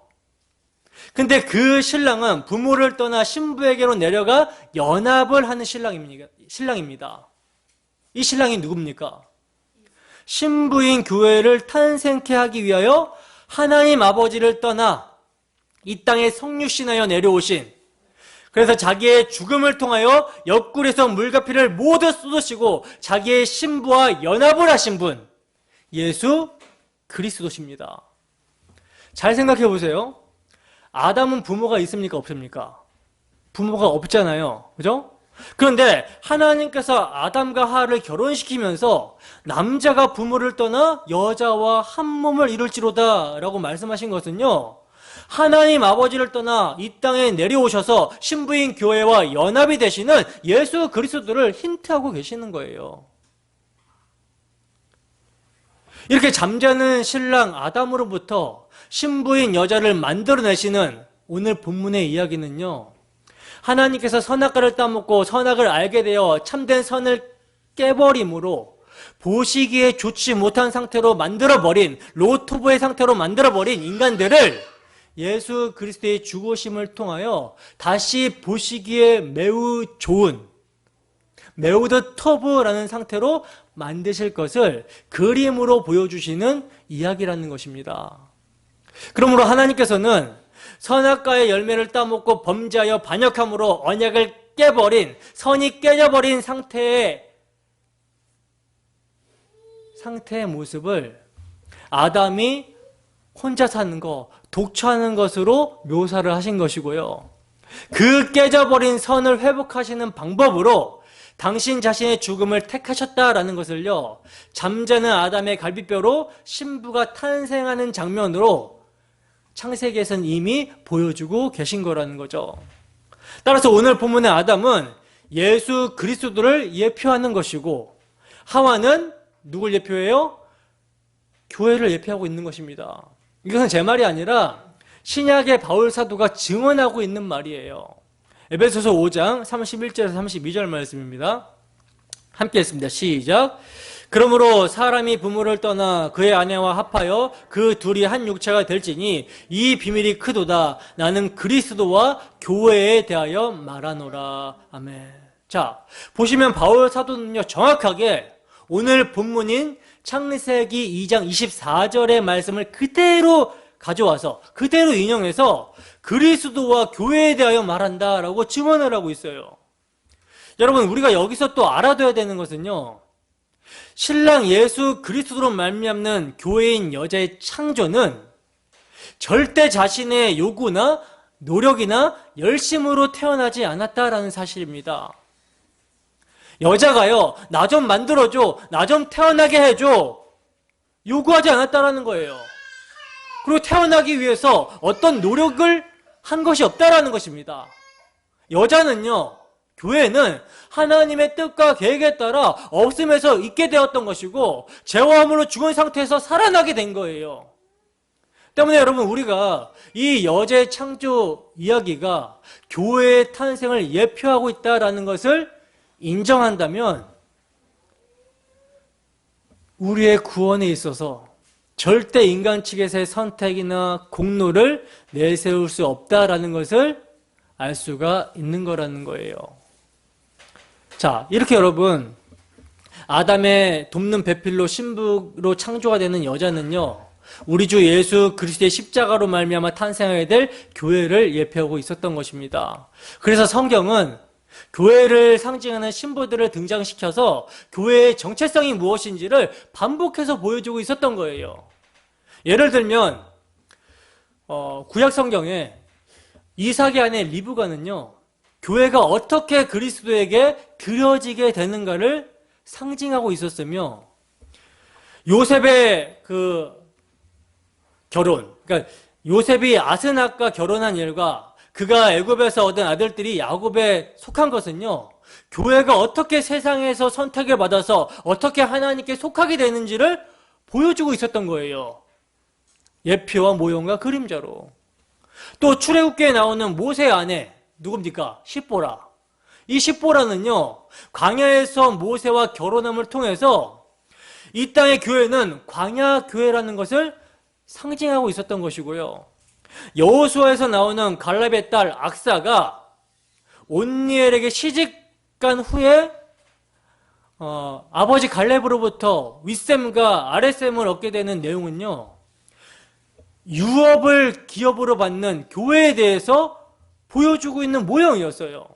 근데 그 신랑은 부모를 떠나 신부에게로 내려가 연합을 하는 신랑입니다. 이 신랑이 누굽니까? 신부인 교회를 탄생케 하기 위하여 하나님 아버지를 떠나 이 땅에 성육신하여 내려오신, 그래서 자기의 죽음을 통하여 옆구리에서 물과 피를 모두 쏟으시고 자기의 신부와 연합을 하신 분, 예수 그리스도십니다. 잘 생각해 보세요. 아담은 부모가 있습니까? 없습니까? 부모가 없잖아요. 그죠? 그런데 하나님께서 아담과 하와를 결혼시키면서 남자가 부모를 떠나 여자와 한 몸을 이룰지로다 라고 말씀하신 것은요, 하나님 아버지를 떠나 이 땅에 내려오셔서 신부인 교회와 연합이 되시는 예수 그리스도를 힌트하고 계시는 거예요. 이렇게 잠자는 신랑 아담으로부터 신부인 여자를 만들어내시는 오늘 본문의 이야기는요, 하나님께서 선악과를 따먹고 선악을 알게 되어 참된 선을 깨버림으로 보시기에 좋지 못한 상태로 만들어버린, 로토브의 상태로 만들어버린 인간들을 예수 그리스도의 죽으심을 통하여 다시 보시기에 매우 좋은, 매우 더 터브라는 상태로 만드실 것을 그림으로 보여주시는 이야기라는 것입니다. 그러므로 하나님께서는 선악과의 열매를 따먹고 범죄하여 반역함으로 언약을 깨버린, 선이 깨져버린 상태의 모습을 아담이 혼자 사는 거, 독처하는 것으로 묘사를 하신 것이고요. 그 깨져버린 선을 회복하시는 방법으로 당신 자신의 죽음을 택하셨다라는 것을요, 잠자는 아담의 갈비뼈로 신부가 탄생하는 장면으로 창세기에서는 이미 보여주고 계신 거라는 거죠. 따라서 오늘 본문의 아담은 예수 그리스도를 예표하는 것이고, 하와는 누굴 예표해요? 교회를 예표하고 있는 것입니다. 이것은 제 말이 아니라 신약의 바울 사도가 증언하고 있는 말이에요. 에베소서 5장 31절에서 32절 말씀입니다. 함께 했습니다. 시작. 그러므로 사람이 부모를 떠나 그의 아내와 합하여 그 둘이 한 육체가 될지니 이 비밀이 크도다. 나는 그리스도와 교회에 대하여 말하노라. 아멘. 자, 보시면 바울 사도는요, 정확하게 오늘 본문인 창세기 2장 24절의 말씀을 그대로 가져와서 그대로 인용해서 그리스도와 교회에 대하여 말한다라고 증언을 하고 있어요. 여러분, 우리가 여기서 또 알아둬야 되는 것은요, 신랑 예수 그리스도로 말미암는 교회인 여자의 창조는 절대 자신의 요구나 노력이나 열심으로 태어나지 않았다라는 사실입니다. 여자가요, 나 좀 만들어줘, 나 좀 태어나게 해줘, 요구하지 않았다라는 거예요. 그리고 태어나기 위해서 어떤 노력을 한 것이 없다라는 것입니다. 여자는요, 교회는 하나님의 뜻과 계획에 따라 없음에서 있게 되었던 것이고 죄와함으로 죽은 상태에서 살아나게 된 거예요. 때문에 여러분, 우리가 이 여자의 창조 이야기가 교회의 탄생을 예표하고 있다라는 것을 인정한다면 우리의 구원에 있어서 절대 인간 측에서의 선택이나 공로를 내세울 수 없다라는 것을 알 수가 있는 거라는 거예요. 자, 이렇게 여러분, 아담의 돕는 배필로 신부로 창조가 되는 여자는요, 우리 주 예수 그리스도의 십자가로 말미암아 탄생하게 될 교회를 예표하고 있었던 것입니다. 그래서 성경은 교회를 상징하는 신부들을 등장시켜서 교회의 정체성이 무엇인지를 반복해서 보여주고 있었던 거예요. 예를 들면 구약 성경에 이삭의 아내 리브가는요, 교회가 어떻게 그리스도에게 드려지게 되는가를 상징하고 있었으며, 요셉의 그 결혼, 그러니까 요셉이 아스낙과 결혼한 일과 그가 애굽에서 얻은 아들들이 야곱에 속한 것은요, 교회가 어떻게 세상에서 선택을 받아서 어떻게 하나님께 속하게 되는지를 보여주고 있었던 거예요. 예표와 모형과 그림자로. 또 출애굽기에 나오는 모세의 아내 누굽니까? 십보라. 이 십보라는요, 광야에서 모세와 결혼함을 통해서 이 땅의 교회는 광야 교회라는 것을 상징하고 있었던 것이고요. 여호수아에서 나오는 갈렙의 딸 악사가 온니엘에게 시집간 후에 아버지 갈렙으로부터 윗셈과 아랫셈을 얻게 되는 내용은요, 유업을 기업으로 받는 교회에 대해서 보여주고 있는 모형이었어요.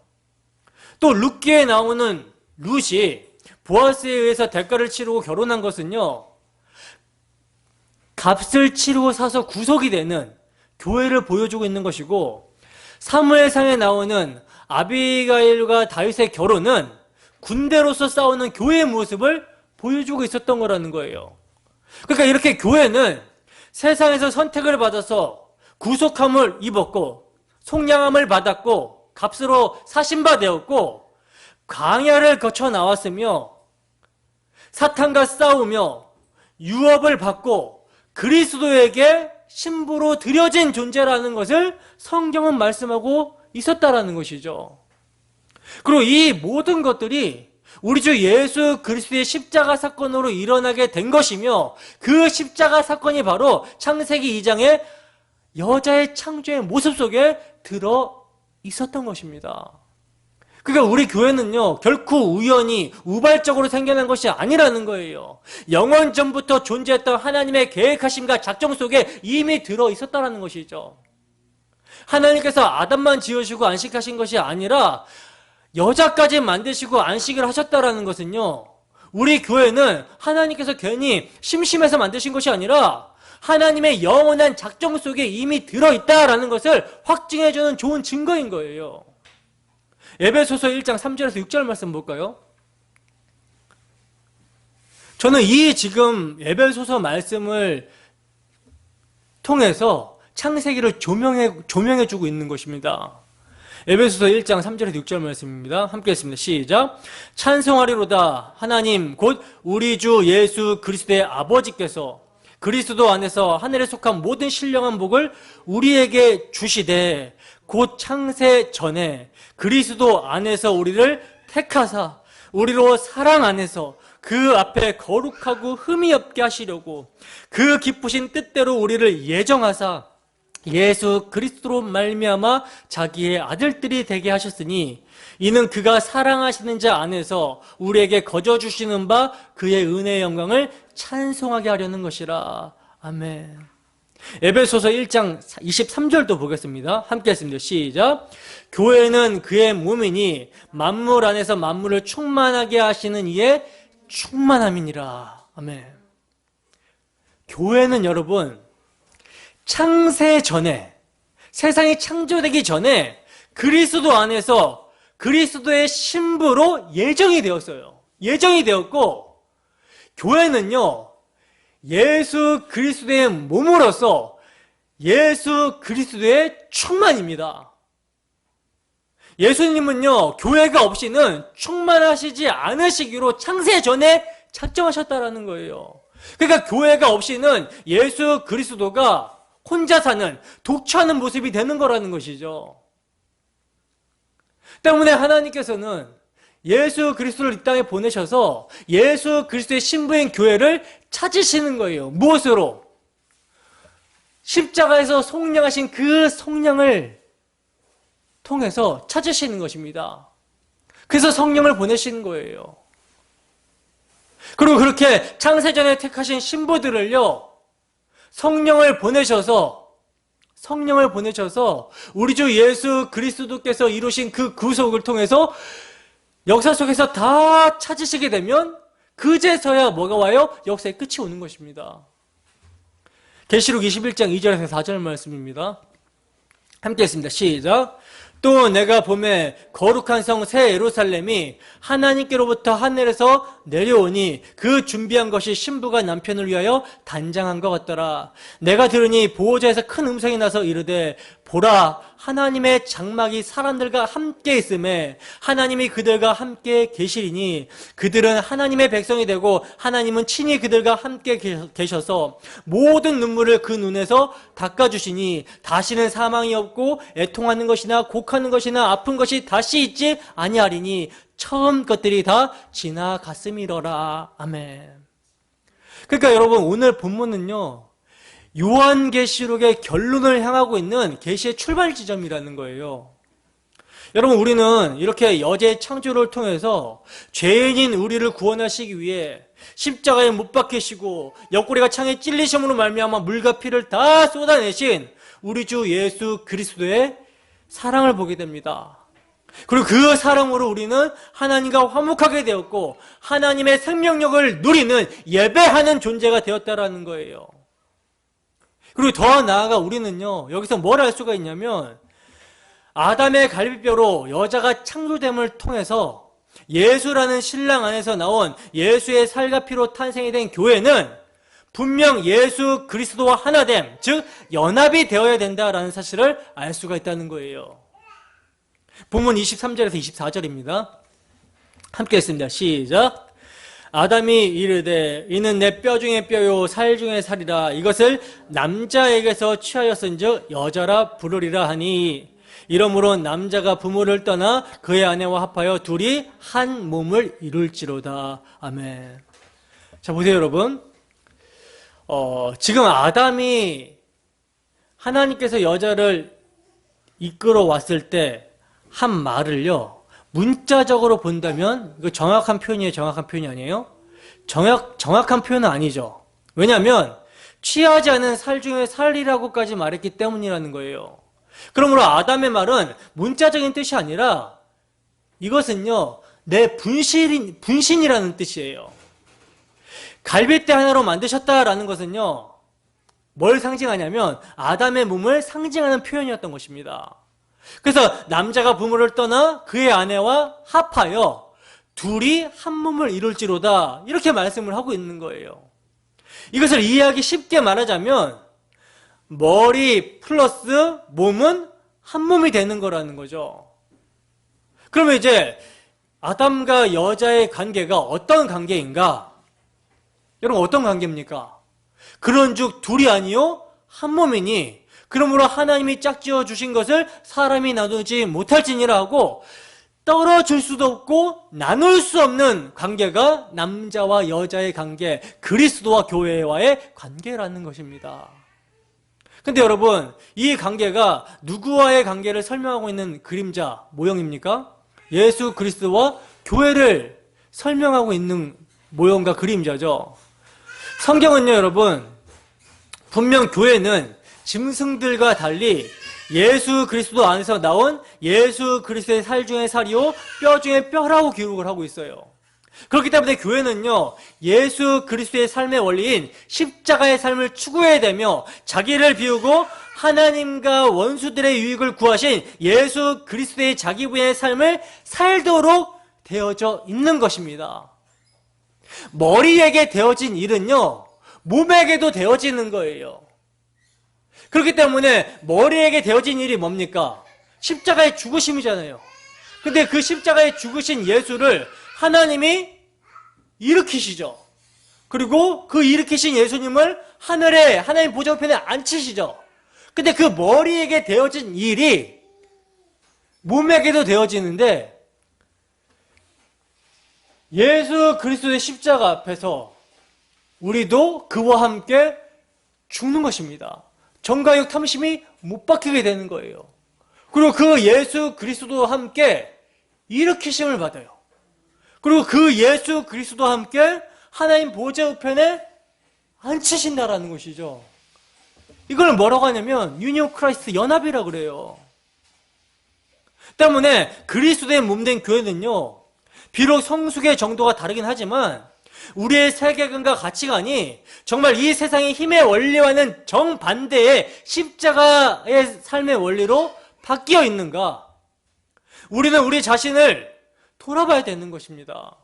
또 룻기에 나오는 룻이 보아스에 의해서 대가를 치르고 결혼한 것은요, 값을 치르고 사서 구속이 되는 교회를 보여주고 있는 것이고, 사무엘상에 나오는 아비가일과 다윗의 결혼은 군대로서 싸우는 교회의 모습을 보여주고 있었던 거라는 거예요. 그러니까 이렇게 교회는 세상에서 선택을 받아서 구속함을 입었고 속량함을 받았고 값으로 사신바 되었고 광야를 거쳐 나왔으며 사탄과 싸우며 유업을 받고 그리스도에게 신부로 드려진 존재라는 것을 성경은 말씀하고 있었다라는 것이죠. 그리고 이 모든 것들이 우리 주 예수 그리스도의 십자가 사건으로 일어나게 된 것이며, 그 십자가 사건이 바로 창세기 2장의 여자의 창조의 모습 속에 들어 있었던 것입니다. 그러니까 우리 교회는요, 결코 우연히 우발적으로 생겨난 것이 아니라는 거예요. 영원 전부터 존재했던 하나님의 계획하심과 작정 속에 이미 들어 있었다는 것이죠. 하나님께서 아담만 지으시고 안식하신 것이 아니라 여자까지 만드시고 안식을 하셨다라는 것은요, 우리 교회는 하나님께서 괜히 심심해서 만드신 것이 아니라 하나님의 영원한 작정 속에 이미 들어있다라는 것을 확증해주는 좋은 증거인 거예요. 에베소서 1장 3절에서 6절 말씀 볼까요? 저는 이 지금 에베소서 말씀을 통해서 창세기를 조명해주고 있는 것입니다. 에베소서 1장 3절에서 6절 말씀입니다. 함께 했습니다. 시작. 찬송하리로다 하나님 곧 우리 주 예수 그리스도의 아버지께서 그리스도 안에서 하늘에 속한 모든 신령한 복을 우리에게 주시되 곧 창세 전에 그리스도 안에서 우리를 택하사 우리로 사랑 안에서 그 앞에 거룩하고 흠이 없게 하시려고 그 기쁘신 뜻대로 우리를 예정하사 예수 그리스도로 말미암아 자기의 아들들이 되게 하셨으니 이는 그가 사랑하시는 자 안에서 우리에게 거저 주시는 바 그의 은혜의 영광을 찬송하게 하려는 것이라. 아멘. 에베소서 1장 23절도 보겠습니다. 함께 했습니다. 시작. 교회는 그의 몸이니 만물 안에서 만물을 충만하게 하시는 이의 충만함이니라. 아멘. 교회는 여러분 창세 전에, 세상이 창조되기 전에 그리스도 안에서 그리스도의 신부로 예정이 되었어요. 예정이 되었고, 교회는요, 예수 그리스도의 몸으로서 예수 그리스도의 충만입니다. 예수님은요, 교회가 없이는 충만하시지 않으시기로 창세 전에 작정하셨다라는 거예요. 그러니까 교회가 없이는 예수 그리스도가 혼자 사는, 독처하는 모습이 되는 거라는 것이죠. 때문에 하나님께서는 예수 그리스도를 이 땅에 보내셔서 예수 그리스도의 신부인 교회를 찾으시는 거예요. 무엇으로? 십자가에서 속량하신 그 속량을 통해서 찾으시는 것입니다. 그래서 성령을 보내시는 거예요. 그리고 그렇게 창세전에 택하신 신부들을요, 성령을 보내셔서 우리 주 예수 그리스도께서 이루신 그 구속을 통해서 역사 속에서 다 찾으시게 되면 그제서야 뭐가 와요? 역사의 끝이 오는 것입니다. 계시록 21장 2절에서 4절 말씀입니다. 함께 했습니다. 시작. 또 내가 보매 거룩한 성 새 예루살렘이 하나님께로부터 하늘에서 내려오니 그 준비한 것이 신부가 남편을 위하여 단장한 것 같더라. 내가 들으니 보호자에서 큰 음성이 나서 이르되 보라 하나님의 장막이 사람들과 함께 있음에 하나님이 그들과 함께 계시리니 그들은 하나님의 백성이 되고 하나님은 친히 그들과 함께 계셔서 모든 눈물을 그 눈에서 닦아주시니 다시는 사망이 없고 애통하는 것이나 곡하는 것이나 아픈 것이 다시 있지 아니하리니 처음 것들이 다 지나갔음이로라. 아멘. 그러니까 여러분 오늘 본문은요, 요한계시록의 결론을 향하고 있는 계시의 출발 지점이라는 거예요. 여러분 우리는 이렇게 여제의 창조를 통해서 죄인인 우리를 구원하시기 위해 십자가에 못 박히시고 옆구리가 창에 찔리심으로 말미암아 물과 피를 다 쏟아내신 우리 주 예수 그리스도의 사랑을 보게 됩니다. 그리고 그 사랑으로 우리는 하나님과 화목하게 되었고 하나님의 생명력을 누리는 예배하는 존재가 되었다라는 거예요. 그리고 더 나아가 우리는요, 여기서 뭘 알 수가 있냐면 아담의 갈비뼈로 여자가 창조됨을 통해서 예수라는 신랑 안에서 나온 예수의 살과 피로 탄생이 된 교회는 분명 예수 그리스도와 하나됨, 즉 연합이 되어야 된다라는 사실을 알 수가 있다는 거예요. 본문 23절에서 24절입니다. 함께 했습니다. 시작. 아담이 이르되 이는 내 뼈 중에 뼈요 살 중에 살이라 이것을 남자에게서 취하였은즉 여자라 부르리라 하니 이러므로 남자가 부모를 떠나 그의 아내와 합하여 둘이 한 몸을 이룰지로다. 아멘. 자 보세요 여러분, 지금 아담이 하나님께서 여자를 이끌어 왔을 때 한 말을요, 문자적으로 본다면 이거 정확한 표현이에요? 정확한 표현이 아니에요? 정확한 표현은 아니죠. 왜냐하면 취하지 않은 살 중에 살이라고까지 말했기 때문이라는 거예요. 그러므로 아담의 말은 문자적인 뜻이 아니라 이것은요, 내 분신이라는 뜻이에요. 갈빗대 하나로 만드셨다라는 것은요, 뭘 상징하냐면 아담의 몸을 상징하는 표현이었던 것입니다. 그래서 남자가 부모를 떠나 그의 아내와 합하여 둘이 한 몸을 이룰지로다, 이렇게 말씀을 하고 있는 거예요. 이것을 이해하기 쉽게 말하자면 머리 플러스 몸은 한 몸이 되는 거라는 거죠. 그러면 이제 아담과 여자의 관계가 어떤 관계인가? 여러분, 어떤 관계입니까? 그런즉 둘이 아니요 한 몸이니 그러므로 하나님이 짝지어 주신 것을 사람이 나누지 못할지니라 하고, 떨어질 수도 없고 나눌 수 없는 관계가 남자와 여자의 관계, 그리스도와 교회와의 관계라는 것입니다. 근데 여러분, 이 관계가 누구와의 관계를 설명하고 있는 그림자 모형입니까? 예수 그리스도와 교회를 설명하고 있는 모형과 그림자죠. 성경은요, 여러분, 분명 교회는 짐승들과 달리 예수 그리스도 안에서 나온 예수 그리스도의 살 중에 살이요 뼈 중에 뼈라고 기록을 하고 있어요. 그렇기 때문에 교회는요, 예수 그리스도의 삶의 원리인 십자가의 삶을 추구해야 되며, 자기를 비우고 하나님과 원수들의 유익을 구하신 예수 그리스도의 자기 부인의 삶을 살도록 되어져 있는 것입니다. 머리에게 되어진 일은요, 몸에게도 되어지는 거예요. 그렇기 때문에 머리에게 되어진 일이 뭡니까? 십자가의 죽으심이잖아요. 근데 그 십자가에 죽으신 예수를 하나님이 일으키시죠. 그리고 그 일으키신 예수님을 하늘에 하나님 보좌우편에 앉히시죠. 근데 그 머리에게 되어진 일이 몸에게도 되어지는데, 예수 그리스도의 십자가 앞에서 우리도 그와 함께 죽는 것입니다. 정가육 탐심이 못 박히게 되는 거예요. 그리고 그 예수 그리스도와 함께 일으키심을 받아요. 그리고 그 예수 그리스도와 함께 하나님 보좌 우편에 앉히신다라는 것이죠. 이걸 뭐라고 하냐면 유니온 크라이스트, 연합이라고 그래요. 때문에 그리스도의 몸된 교회는요, 비록 성숙의 정도가 다르긴 하지만 우리의 세계관과 가치관이 정말 이 세상의 힘의 원리와는 정반대의 십자가의 삶의 원리로 바뀌어 있는가? 우리는 우리 자신을 돌아봐야 되는 것입니다.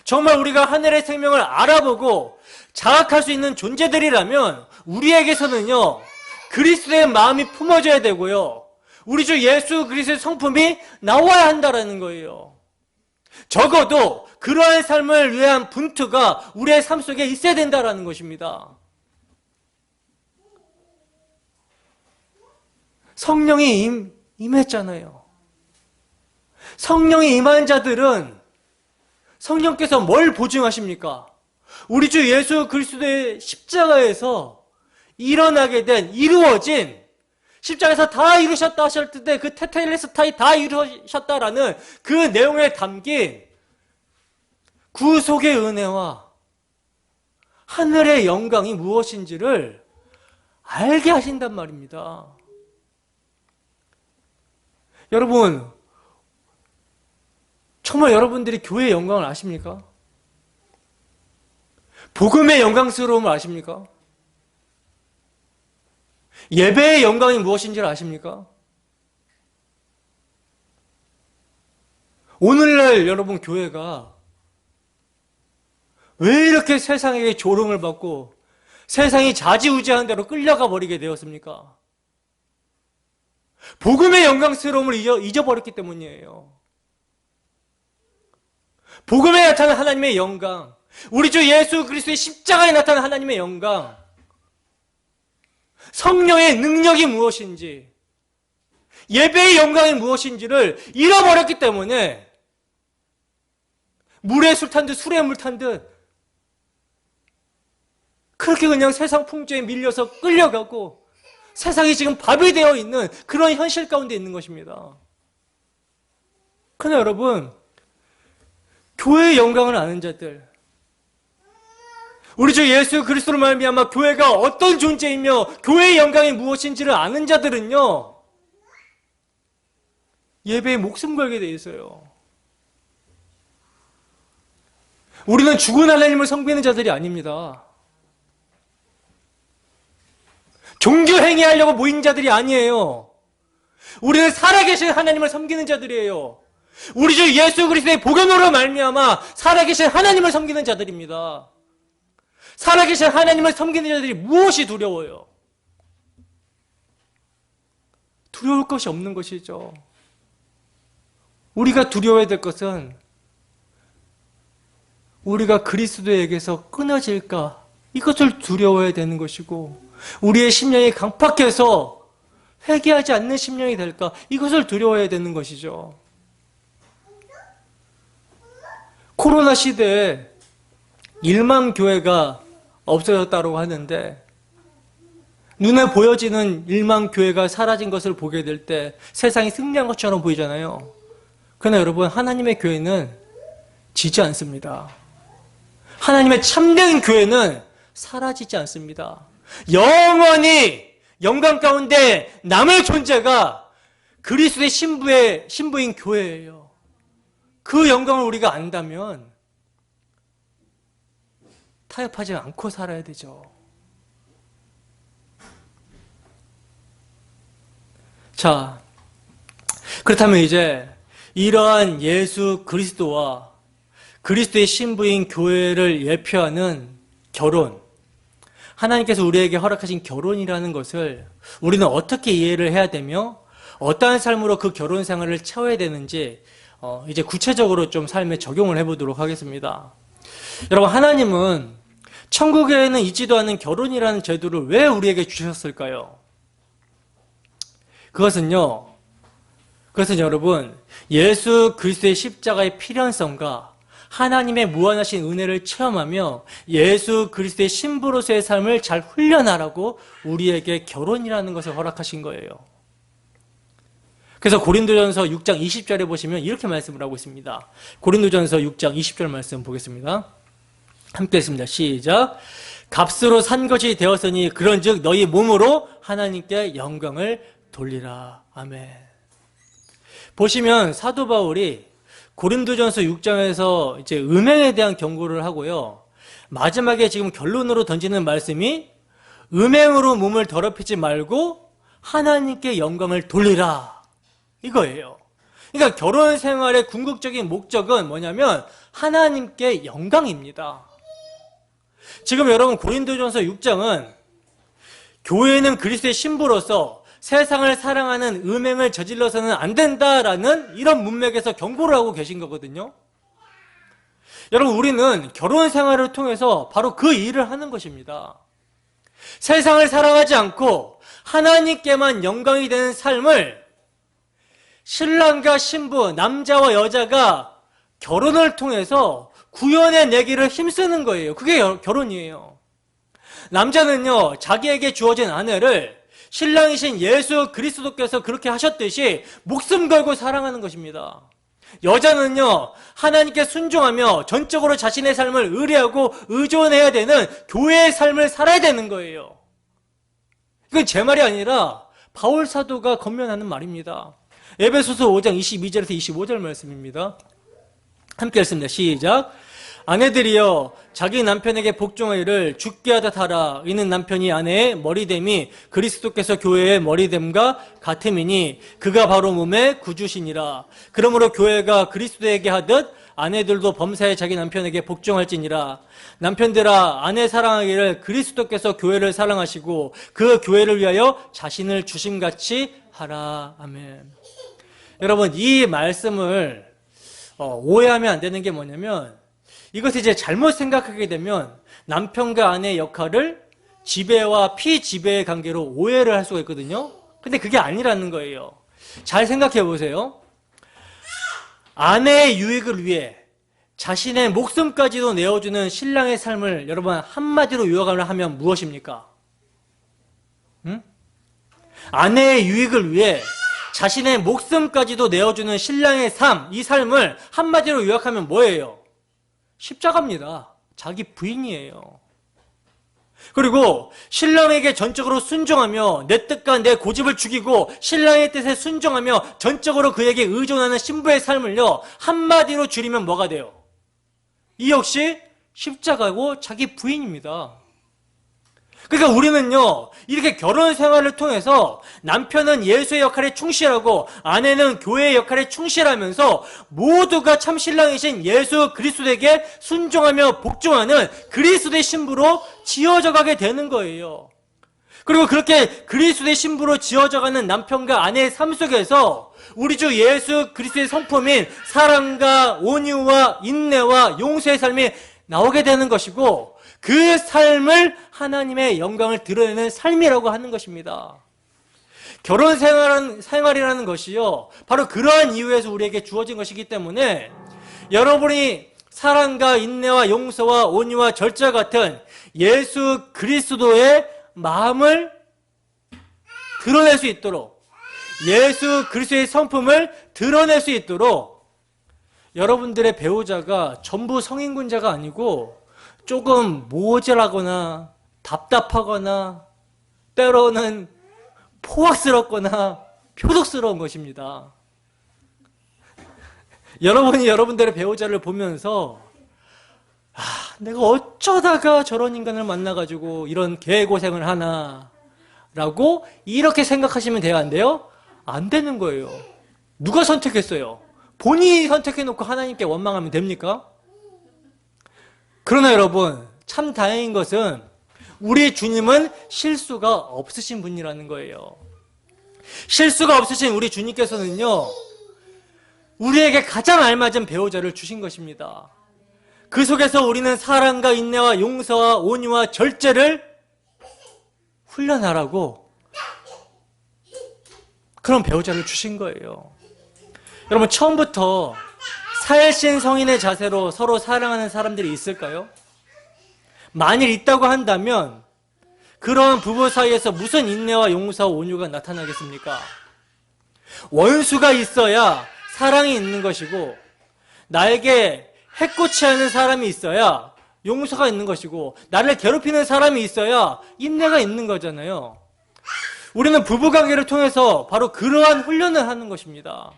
정말 우리가 하늘의 생명을 알아보고 자각할 수 있는 존재들이라면 우리에게서는요, 그리스도의 마음이 품어져야 되고요, 우리 주 예수 그리스도의 성품이 나와야 한다는 거예요. 적어도 그러한 삶을 위한 분투가 우리의 삶 속에 있어야 된다는 것입니다. 성령이 임했잖아요. 성령이 임한 자들은 성령께서 뭘 보증하십니까? 우리 주 예수 그리스도의 십자가에서 일어나게 된, 이루어진, 십자가에서 다 이루셨다 하셨을 때 그 테텔레스타이 다 이루셨다라는 그 내용에 담긴 구속의 은혜와 하늘의 영광이 무엇인지를 알게 하신단 말입니다. 여러분, 정말 여러분들이 교회의 영광을 아십니까? 복음의 영광스러움을 아십니까? 예배의 영광이 무엇인지를 아십니까? 오늘날 여러분 교회가 왜 이렇게 세상에게 조롱을 받고 세상이 좌지우지하는 대로 끌려가 버리게 되었습니까? 복음의 영광스러움을 잊어버렸기 때문이에요. 복음에 나타난 하나님의 영광, 우리 주 예수 그리스도의 십자가에 나타난 하나님의 영광, 성령의 능력이 무엇인지, 예배의 영광이 무엇인지를 잃어버렸기 때문에 물에 술 탄 듯 술에 물 탄 듯 그렇게 그냥 세상 풍조에 밀려서 끌려가고 세상이 지금 밥이 되어 있는 그런 현실 가운데 있는 것입니다. 그러나 여러분, 교회의 영광을 아는 자들, 우리 주 예수 그리스도로 말미암아 교회가 어떤 존재이며 교회의 영광이 무엇인지를 아는 자들은요, 예배에 목숨 걸게 돼 있어요. 우리는 죽은 하나님을 섬기는 자들이 아닙니다. 종교 행위하려고 모인 자들이 아니에요. 우리는 살아계신 하나님을 섬기는 자들이에요. 우리 주 예수 그리스도의 복음으로 말미암아 살아계신 하나님을 섬기는 자들입니다. 살아계신 하나님을 섬기는 자들이 무엇이 두려워요? 두려울 것이 없는 것이죠. 우리가 두려워야 될 것은 우리가 그리스도에게서 끊어질까? 이것을 두려워해야 되는 것이고, 우리의 심령이 강팍해서 회개하지 않는 심령이 될까? 이것을 두려워해야 되는 것이죠. 코로나 시대에 1만 교회가 없어졌다고 하는데, 눈에 보여지는 1만 교회가 사라진 것을 보게 될 때 세상이 승리한 것처럼 보이잖아요. 그러나 여러분, 하나님의 교회는 지지 않습니다. 하나님의 참된 교회는 사라지지 않습니다. 영원히 영광 가운데 남을 존재가 그리스도의 신부인 교회예요. 그 영광을 우리가 안다면 타협하지 않고 살아야 되죠. 자, 그렇다면 이제 이러한 예수 그리스도와 그리스도의 신부인 교회를 예표하는 결혼, 하나님께서 우리에게 허락하신 결혼이라는 것을 우리는 어떻게 이해를 해야 되며 어떠한 삶으로 그 결혼 생활을 채워야 되는지 이제 구체적으로 좀 삶에 적용을 해보도록 하겠습니다. 여러분, 하나님은 천국에는 있지도 않은 결혼이라는 제도를 왜 우리에게 주셨을까요? 그것은 여러분, 예수 그리스도의 십자가의 필연성과 하나님의 무한하신 은혜를 체험하며 예수 그리스도의 신부로서의 삶을 잘 훈련하라고 우리에게 결혼이라는 것을 허락하신 거예요. 그래서 고린도전서 6장 20절에 보시면 이렇게 말씀을 하고 있습니다. 고린도전서 6장 20절 말씀 보겠습니다. 함께 읽습니다. 시작. 값으로 산 것이 되었으니 그런즉 너희 몸으로 하나님께 영광을 돌리라. 아멘. 보시면 사도 바울이 고린도전서 6장에서 이제 음행에 대한 경고를 하고요. 마지막에 지금 결론으로 던지는 말씀이 음행으로 몸을 더럽히지 말고 하나님께 영광을 돌리라. 이거예요. 그러니까 결혼 생활의 궁극적인 목적은 뭐냐면 하나님께 영광입니다. 지금 여러분 고린도전서 6장은 교회는 그리스도의 신부로서 세상을 사랑하는 음행을 저질러서는 안 된다라는 이런 문맥에서 경고를 하고 계신 거거든요. 여러분, 우리는 결혼 생활을 통해서 바로 그 일을 하는 것입니다. 세상을 사랑하지 않고 하나님께만 영광이 되는 삶을 신랑과 신부, 남자와 여자가 결혼을 통해서 구현해내기를 힘쓰는 거예요. 그게 결혼이에요. 남자는요, 자기에게 주어진 아내를 신랑이신 예수 그리스도께서 그렇게 하셨듯이 목숨 걸고 사랑하는 것입니다. 여자는요, 하나님께 순종하며 전적으로 자신의 삶을 의뢰하고 의존해야 되는 교회의 삶을 살아야 되는 거예요. 이건 제 말이 아니라 바울 사도가 권면하는 말입니다. 에베소서 5장 22절에서 25절 말씀입니다. 함께 읽습니다. 시작. 아내들이여 자기 남편에게 복종하기를 죽게 하다 하라. 이는 남편이 아내의 머리됨이 그리스도께서 교회의 머리됨과 같음이니 그가 바로 몸의 구주시니라. 그러므로 교회가 그리스도에게 하듯 아내들도 범사에 자기 남편에게 복종할지니라. 남편들아 아내 사랑하기를 그리스도께서 교회를 사랑하시고 그 교회를 위하여 자신을 주심같이 하라. 아멘. 여러분, 이 말씀을 오해하면 안 되는 게 뭐냐면, 이것을 이제 잘못 생각하게 되면 남편과 아내의 역할을 지배와 피지배의 관계로 오해를 할 수가 있거든요. 근데 그게 아니라는 거예요. 잘 생각해 보세요. 아내의 유익을 위해 자신의 목숨까지도 내어주는 신랑의 삶을 여러분 한마디로 요약을 하면 무엇입니까? 아내의 유익을 위해 자신의 목숨까지도 내어주는 신랑의 삶, 이 삶을 한마디로 요약하면 뭐예요? 십자가입니다. 자기 부인이에요. 그리고 신랑에게 전적으로 순종하며 내 뜻과 내 고집을 죽이고 신랑의 뜻에 순종하며 전적으로 그에게 의존하는 신부의 삶을요, 한마디로 줄이면 뭐가 돼요? 이 역시 십자가고 자기 부인입니다. 그러니까 우리는요, 이렇게 결혼 생활을 통해서 남편은 예수의 역할에 충실하고 아내는 교회의 역할에 충실하면서 모두가 참 신랑이신 예수 그리스도에게 순종하며 복종하는 그리스도의 신부로 지어져 가게 되는 거예요. 그리고 그렇게 그리스도의 신부로 지어져 가는 남편과 아내의 삶 속에서 우리 주 예수 그리스도의 성품인 사랑과 온유와 인내와 용서의 삶이 나오게 되는 것이고, 그 삶을 하나님의 영광을 드러내는 삶이라고 하는 것입니다. 결혼 생활이라는 것이요, 바로 그러한 이유에서 우리에게 주어진 것이기 때문에 여러분이 사랑과 인내와 용서와 온유와 절제 같은 예수 그리스도의 마음을 드러낼 수 있도록, 예수 그리스도의 성품을 드러낼 수 있도록 여러분들의 배우자가 전부 성인군자가 아니고 조금 모질하거나 답답하거나 때로는 포악스럽거나 표독스러운 것입니다. 여러분이 여러분들의 배우자를 보면서 내가 어쩌다가 저런 인간을 만나가지고 이런 개고생을 하나 라고 이렇게 생각하시면 돼요? 안 돼요? 안 되는 거예요. 누가 선택했어요? 본인이 선택해놓고 하나님께 원망하면 됩니까? 그러나 여러분, 참 다행인 것은 우리 주님은 실수가 없으신 분이라는 거예요. 실수가 없으신 우리 주님께서는요, 우리에게 가장 알맞은 배우자를 주신 것입니다. 그 속에서 우리는 사랑과 인내와 용서와 온유와 절제를 훈련하라고 그런 배우자를 주신 거예요. 여러분, 처음부터 살신 성인의 자세로 서로 사랑하는 사람들이 있을까요? 만일 있다고 한다면 그런 부부 사이에서 무슨 인내와 용서와 온유가 나타나겠습니까? 원수가 있어야 사랑이 있는 것이고, 나에게 해코지 하는 사람이 있어야 용서가 있는 것이고, 나를 괴롭히는 사람이 있어야 인내가 있는 거잖아요. 우리는 부부관계를 통해서 바로 그러한 훈련을 하는 것입니다.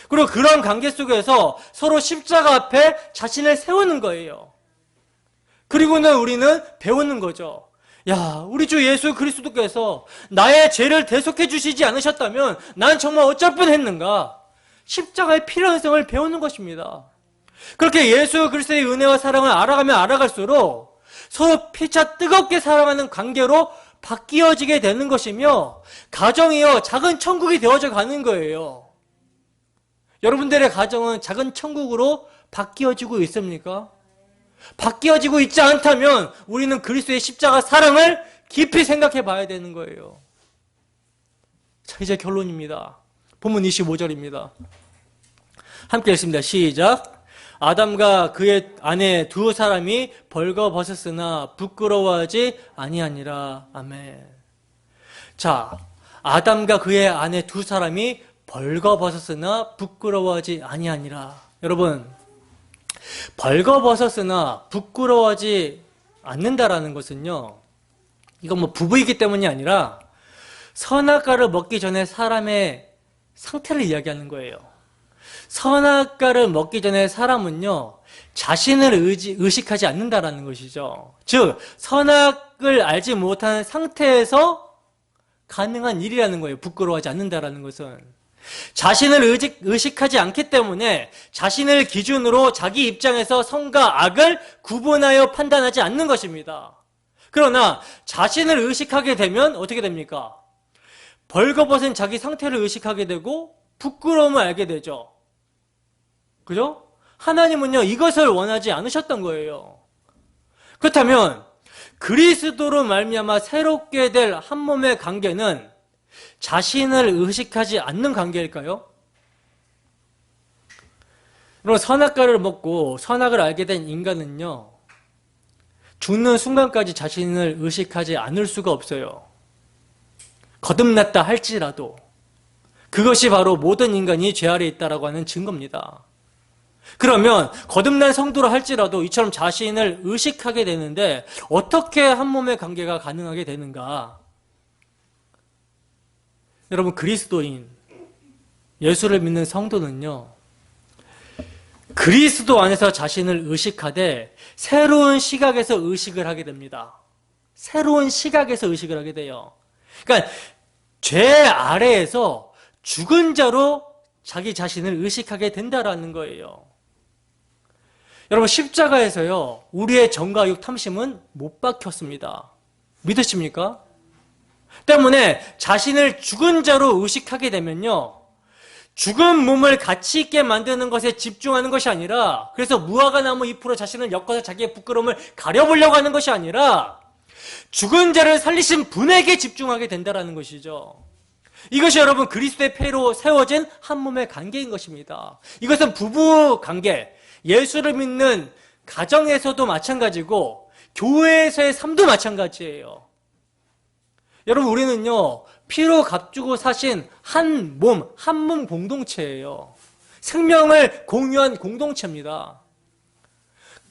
그리고 그런 관계 속에서 서로 십자가 앞에 자신을 세우는 거예요. 그리고는 우리는 배우는 거죠. 야, 우리 주 예수 그리스도께서 나의 죄를 대속해 주시지 않으셨다면 난 정말 어쩔 뻔했는가? 십자가의 필요성을 배우는 것입니다. 그렇게 예수 그리스도의 은혜와 사랑을 알아가면 알아갈수록 서로 피차 뜨겁게 사랑하는 관계로 바뀌어지게 되는 것이며, 가정이요, 작은 천국이 되어져 가는 거예요. 여러분들의 가정은 작은 천국으로 바뀌어지고 있습니까? 바뀌어지고 있지 않다면 우리는 그리스도의 십자가 사랑을 깊이 생각해 봐야 되는 거예요. 자, 이제 결론입니다. 본문 25절입니다. 함께 읽습니다. 시작. 아담과 그의 아내 두 사람이 벌거벗었으나 부끄러워하지 아니하니라. 아멘. 자, 아담과 그의 아내 두 사람이 벌거벗었으나 부끄러워하지 아니하니라. 여러분, 벌거벗었으나 부끄러워하지 않는다라는 것은요, 이건 뭐 부부이기 때문이 아니라 선악과를 먹기 전에 사람의 상태를 이야기하는 거예요. 선악과를 먹기 전에 사람은요, 자신을 의식하지 않는다라는 것이죠. 즉, 선악을 알지 못하는 상태에서 가능한 일이라는 거예요. 부끄러워하지 않는다라는 것은. 자신을 의식하지 않기 때문에 자신을 기준으로 자기 입장에서 선과 악을 구분하여 판단하지 않는 것입니다. 그러나 자신을 의식하게 되면 어떻게 됩니까? 벌거벗은 자기 상태를 의식하게 되고 부끄러움을 알게 되죠. 그죠? 하나님은요, 이것을 원하지 않으셨던 거예요. 그렇다면 그리스도로 말미암아 새롭게 될 한 몸의 관계는 자신을 의식하지 않는 관계일까요? 여러분, 선악과를 먹고 선악을 알게 된 인간은요, 죽는 순간까지 자신을 의식하지 않을 수가 없어요. 거듭났다 할지라도. 그것이 바로 모든 인간이 죄 아래 있다라고 하는 증거입니다. 그러면 거듭난 성도라 할지라도 이처럼 자신을 의식하게 되는데 어떻게 한 몸의 관계가 가능하게 되는가? 여러분, 그리스도인, 예수를 믿는 성도는요, 그리스도 안에서 자신을 의식하되 새로운 시각에서 의식을 하게 됩니다. 새로운 시각에서 의식을 하게 돼요. 그러니까 죄 아래에서 죽은 자로 자기 자신을 의식하게 된다라는 거예요. 여러분, 십자가에서요, 우리의 정과 육 탐심은 못 박혔습니다. 믿으십니까? 때문에 자신을 죽은 자로 의식하게 되면요, 죽은 몸을 가치 있게 만드는 것에 집중하는 것이 아니라, 그래서 무화과 나무 잎으로 자신을 엮어서 자기의 부끄러움을 가려보려고 하는 것이 아니라 죽은 자를 살리신 분에게 집중하게 된다는 것이죠. 이것이 여러분 그리스도의 피로 세워진 한 몸의 관계인 것입니다. 이것은 부부 관계, 예수를 믿는 가정에서도 마찬가지고 교회에서의 삶도 마찬가지예요. 여러분, 우리는요, 피로 값주고 사신 한 몸 공동체예요. 생명을 공유한 공동체입니다.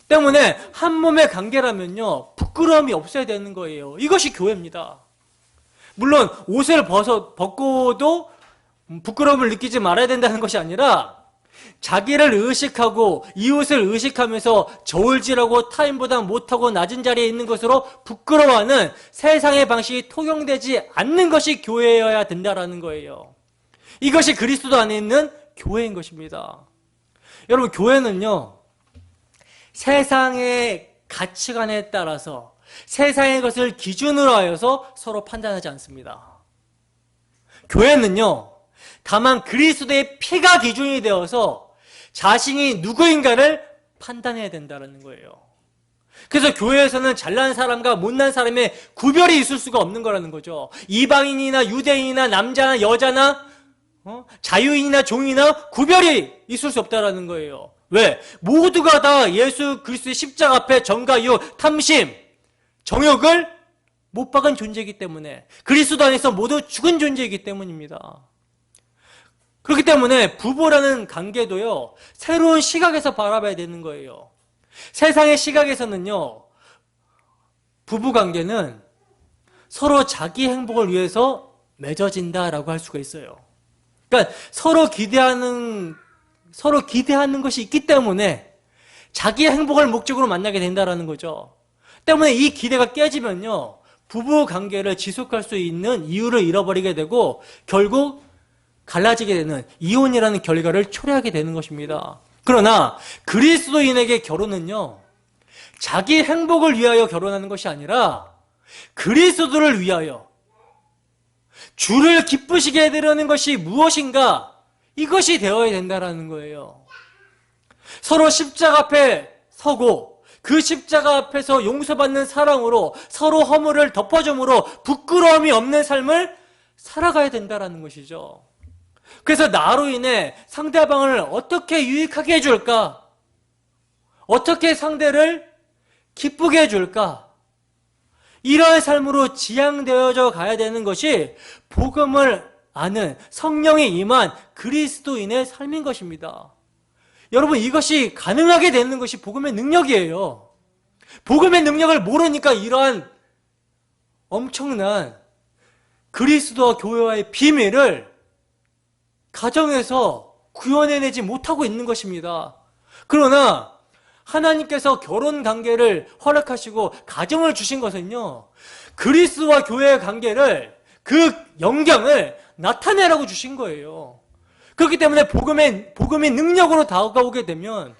때문에 한 몸의 관계라면요, 부끄러움이 없어야 되는 거예요. 이것이 교회입니다. 물론 옷을 벗고도 부끄러움을 느끼지 말아야 된다는 것이 아니라 자기를 의식하고 이웃을 의식하면서 저울질하고 타인보다 못하고 낮은 자리에 있는 것으로 부끄러워하는 세상의 방식이 통용되지 않는 것이 교회여야 된다는 거예요. 이것이 그리스도 안에 있는 교회인 것입니다. 여러분, 교회는요, 세상의 가치관에 따라서 세상의 것을 기준으로 하여서 서로 판단하지 않습니다. 교회는요, 다만 그리스도의 피가 기준이 되어서 자신이 누구인가를 판단해야 된다는 거예요. 그래서 교회에서는 잘난 사람과 못난 사람의 구별이 있을 수가 없는 거라는 거죠. 이방인이나 유대인이나 남자나 여자나 자유인이나 종이나 구별이 있을 수 없다는 거예요. 왜? 모두가 다 예수 그리스도의 십자가 앞에 정과 유, 탐심, 정욕을 못 박은 존재이기 때문에, 그리스도 안에서 모두 죽은 존재이기 때문입니다. 그렇기 때문에 부부라는 관계도요, 새로운 시각에서 바라봐야 되는 거예요. 세상의 시각에서는요, 부부관계는 서로 자기 행복을 위해서 맺어진다라고 할 수가 있어요. 그러니까 서로 기대하는 것이 있기 때문에 자기 행복을 목적으로 만나게 된다라는 거죠. 때문에 이 기대가 깨지면요, 부부관계를 지속할 수 있는 이유를 잃어버리게 되고 결국 갈라지게 되는 이혼이라는 결과를 초래하게 되는 것입니다. 그러나 그리스도인에게 결혼은요, 자기 행복을 위하여 결혼하는 것이 아니라 그리스도를 위하여 주를 기쁘시게 해드리는 것이 무엇인가, 이것이 되어야 된다는 거예요. 서로 십자가 앞에 서고 그 십자가 앞에서 용서받는 사랑으로 서로 허물을 덮어줌으로 부끄러움이 없는 삶을 살아가야 된다는 것이죠. 그래서 나로 인해 상대방을 어떻게 유익하게 해줄까? 어떻게 상대를 기쁘게 해줄까? 이러한 삶으로 지향되어져 가야 되는 것이 복음을 아는 성령이 임한 그리스도인의 삶인 것입니다. 여러분, 이것이 가능하게 되는 것이 복음의 능력이에요. 복음의 능력을 모르니까 이러한 엄청난 그리스도와 교회와의 비밀을 가정에서 구현해내지 못하고 있는 것입니다. 그러나 하나님께서 결혼 관계를 허락하시고 가정을 주신 것은요, 그리스도와 교회의 관계를, 그 영경을 나타내라고 주신 거예요. 그렇기 때문에 복음의 능력으로 다가오게 되면,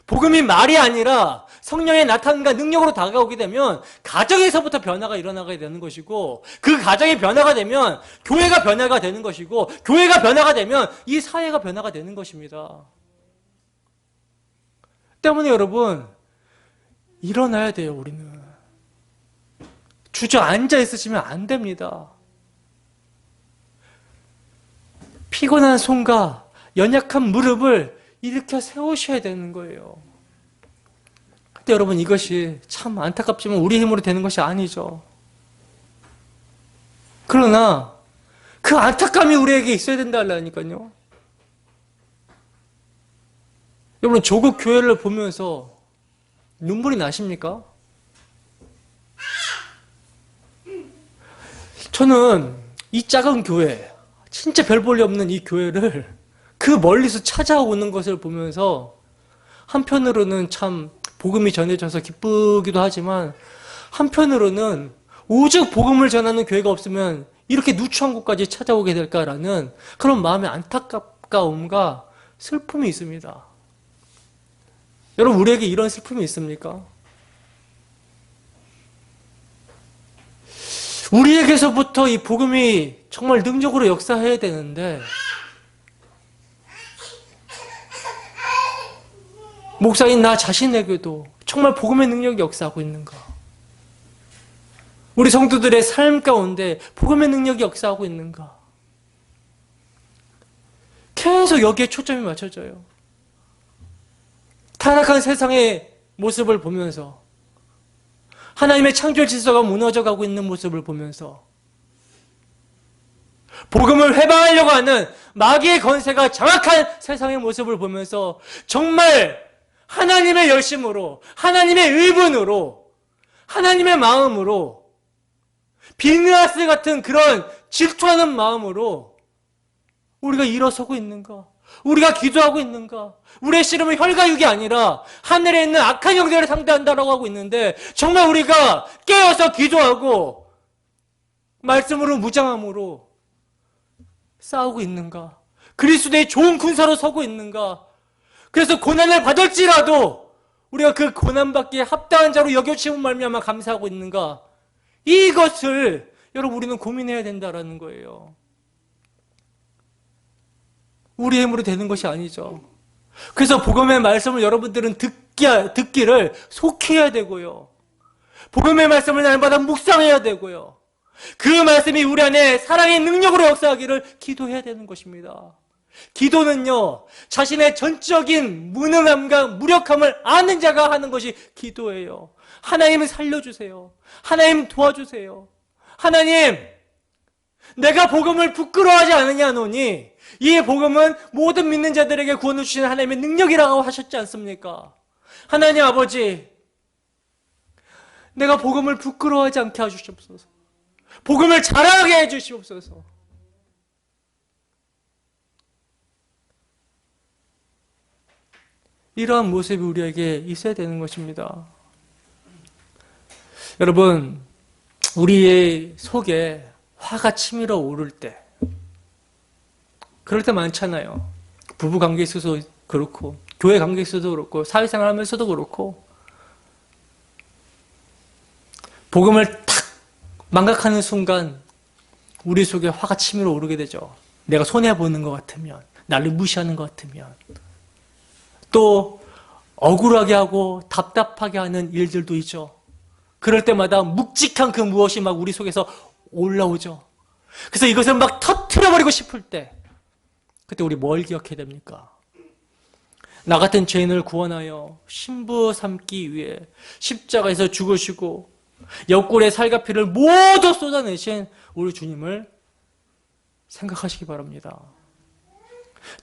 복음이 말이 아니라 성령의 나타남과 능력으로 다가오게 되면 가정에서부터 변화가 일어나게 되는 것이고, 그 가정이 변화가 되면 교회가 변화가 되는 것이고, 교회가 변화가 되면 이 사회가 변화가 되는 것입니다. 때문에 여러분, 일어나야 돼요. 우리는 주저앉아 있으시면 안 됩니다. 피곤한 손과 연약한 무릎을 일으켜 세우셔야 되는 거예요. 근데 여러분, 이것이 참 안타깝지만 우리 힘으로 되는 것이 아니죠. 그러나 그 안타까움이 우리에게 있어야 된다니까요. 여러분, 조국 교회를 보면서 눈물이 나십니까? 저는 이 작은 교회, 진짜 별 볼일 없는 이 교회를 그 멀리서 찾아오는 것을 보면서 한편으로는 참 복음이 전해져서 기쁘기도 하지만 한편으로는 오직 복음을 전하는 교회가 없으면 이렇게 누추한 곳까지 찾아오게 될까라는 그런 마음의 안타까움과 슬픔이 있습니다. 여러분, 우리에게 이런 슬픔이 있습니까? 우리에게서부터 이 복음이 정말 능력으로 역사해야 되는데 목사인 나 자신에게도 정말 복음의 능력이 역사하고 있는가? 우리 성도들의 삶 가운데 복음의 능력이 역사하고 있는가? 계속 여기에 초점이 맞춰져요. 타락한 세상의 모습을 보면서 하나님의 창조 질서가 무너져가고 있는 모습을 보면서 복음을 회방하려고 하는 마귀의 권세가 장악한 세상의 모습을 보면서 정말 하나님의 열심으로, 하나님의 의분으로, 하나님의 마음으로, 비느하스 같은 그런 질투하는 마음으로 우리가 일어서고 있는가? 우리가 기도하고 있는가? 우리의 씨름은 혈과육이 아니라 하늘에 있는 악한 영들을 상대한다라고 하고 있는데 정말 우리가 깨어서 기도하고 말씀으로 무장함으로 싸우고 있는가? 그리스도의 좋은 군사로 서고 있는가? 그래서 고난을 받을지라도 우리가 그 고난받기에 합당한 자로 여겨지면 말미암아 감사하고 있는가? 이것을 여러분 우리는 고민해야 된다라는 거예요. 우리의 힘으로 되는 것이 아니죠. 그래서 복음의 말씀을 여러분들은 듣기를 속해야 되고요. 복음의 말씀을 날마다 묵상해야 되고요. 그 말씀이 우리 안에 사랑의 능력으로 역사하기를 기도해야 되는 것입니다. 기도는요, 자신의 전적인 무능함과 무력함을 아는 자가 하는 것이 기도예요. 하나님을 살려주세요. 하나님 도와주세요. 하나님, 내가 복음을 부끄러워하지 않느냐노니 이 복음은 모든 믿는 자들에게 구원을 주시는 하나님의 능력이라고 하셨지 않습니까? 하나님 아버지, 내가 복음을 부끄러워하지 않게 해주시옵소서. 복음을 자랑하게 해주시옵소서. 이러한 모습이 우리에게 있어야 되는 것입니다. 여러분, 우리의 속에 화가 치밀어 오를 때, 그럴 때 많잖아요. 부부 관계에 있어서 그렇고, 교회 관계에 있어도 그렇고, 사회생활 하면서도 그렇고, 복음을 탁 망각하는 순간 우리 속에 화가 치밀어 오르게 되죠. 내가 손해보는 것 같으면, 나를 무시하는 것 같으면, 또 억울하게 하고 답답하게 하는 일들도 있죠. 그럴 때마다 묵직한 그 무엇이 막 우리 속에서 올라오죠. 그래서 이것을 막 터뜨려버리고 싶을 때 그때 우리 뭘 기억해야 됩니까? 나 같은 죄인을 구원하여 신부 삼기 위해 십자가에서 죽으시고 옆구리에 살과 피를 모두 쏟아내신 우리 주님을 생각하시기 바랍니다.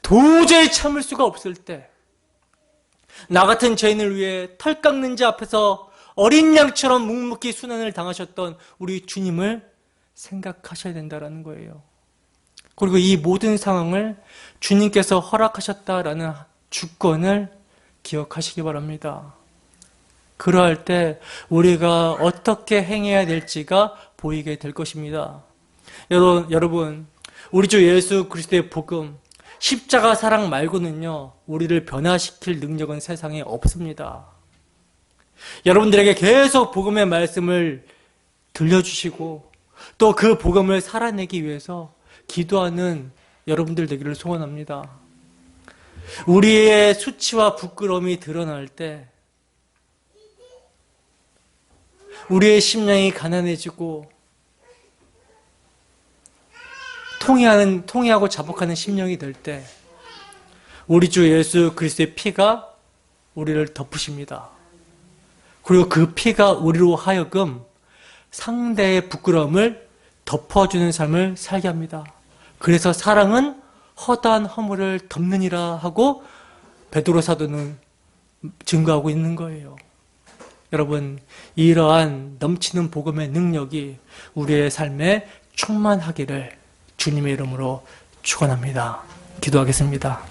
도저히 참을 수가 없을 때 나 같은 죄인을 위해 털 깎는 자 앞에서 어린 양처럼 묵묵히 순환을 당하셨던 우리 주님을 생각하셔야 된다는 거예요. 그리고 이 모든 상황을 주님께서 허락하셨다라는 주권을 기억하시기 바랍니다. 그러할 때 우리가 어떻게 행해야 될지가 보이게 될 것입니다. 여러분, 우리 주 예수 그리스도의 복음, 십자가 사랑 말고는요, 우리를 변화시킬 능력은 세상에 없습니다. 여러분들에게 계속 복음의 말씀을 들려주시고 또 그 복음을 살아내기 위해서 기도하는 여러분들 되기를 소원합니다. 우리의 수치와 부끄러움이 드러날 때 우리의 심령이 가난해지고 통회하고 자복하는 심령이 될 때 우리 주 예수 그리스도의 피가 우리를 덮으십니다. 그리고 그 피가 우리로 하여금 상대의 부끄러움을 덮어주는 삶을 살게 합니다. 그래서 사랑은 허다한 허물을 덮느니라 하고 베드로 사도는 증거하고 있는 거예요. 여러분, 이러한 넘치는 복음의 능력이 우리의 삶에 충만하기를 주님의 이름으로 축원합니다. 기도하겠습니다.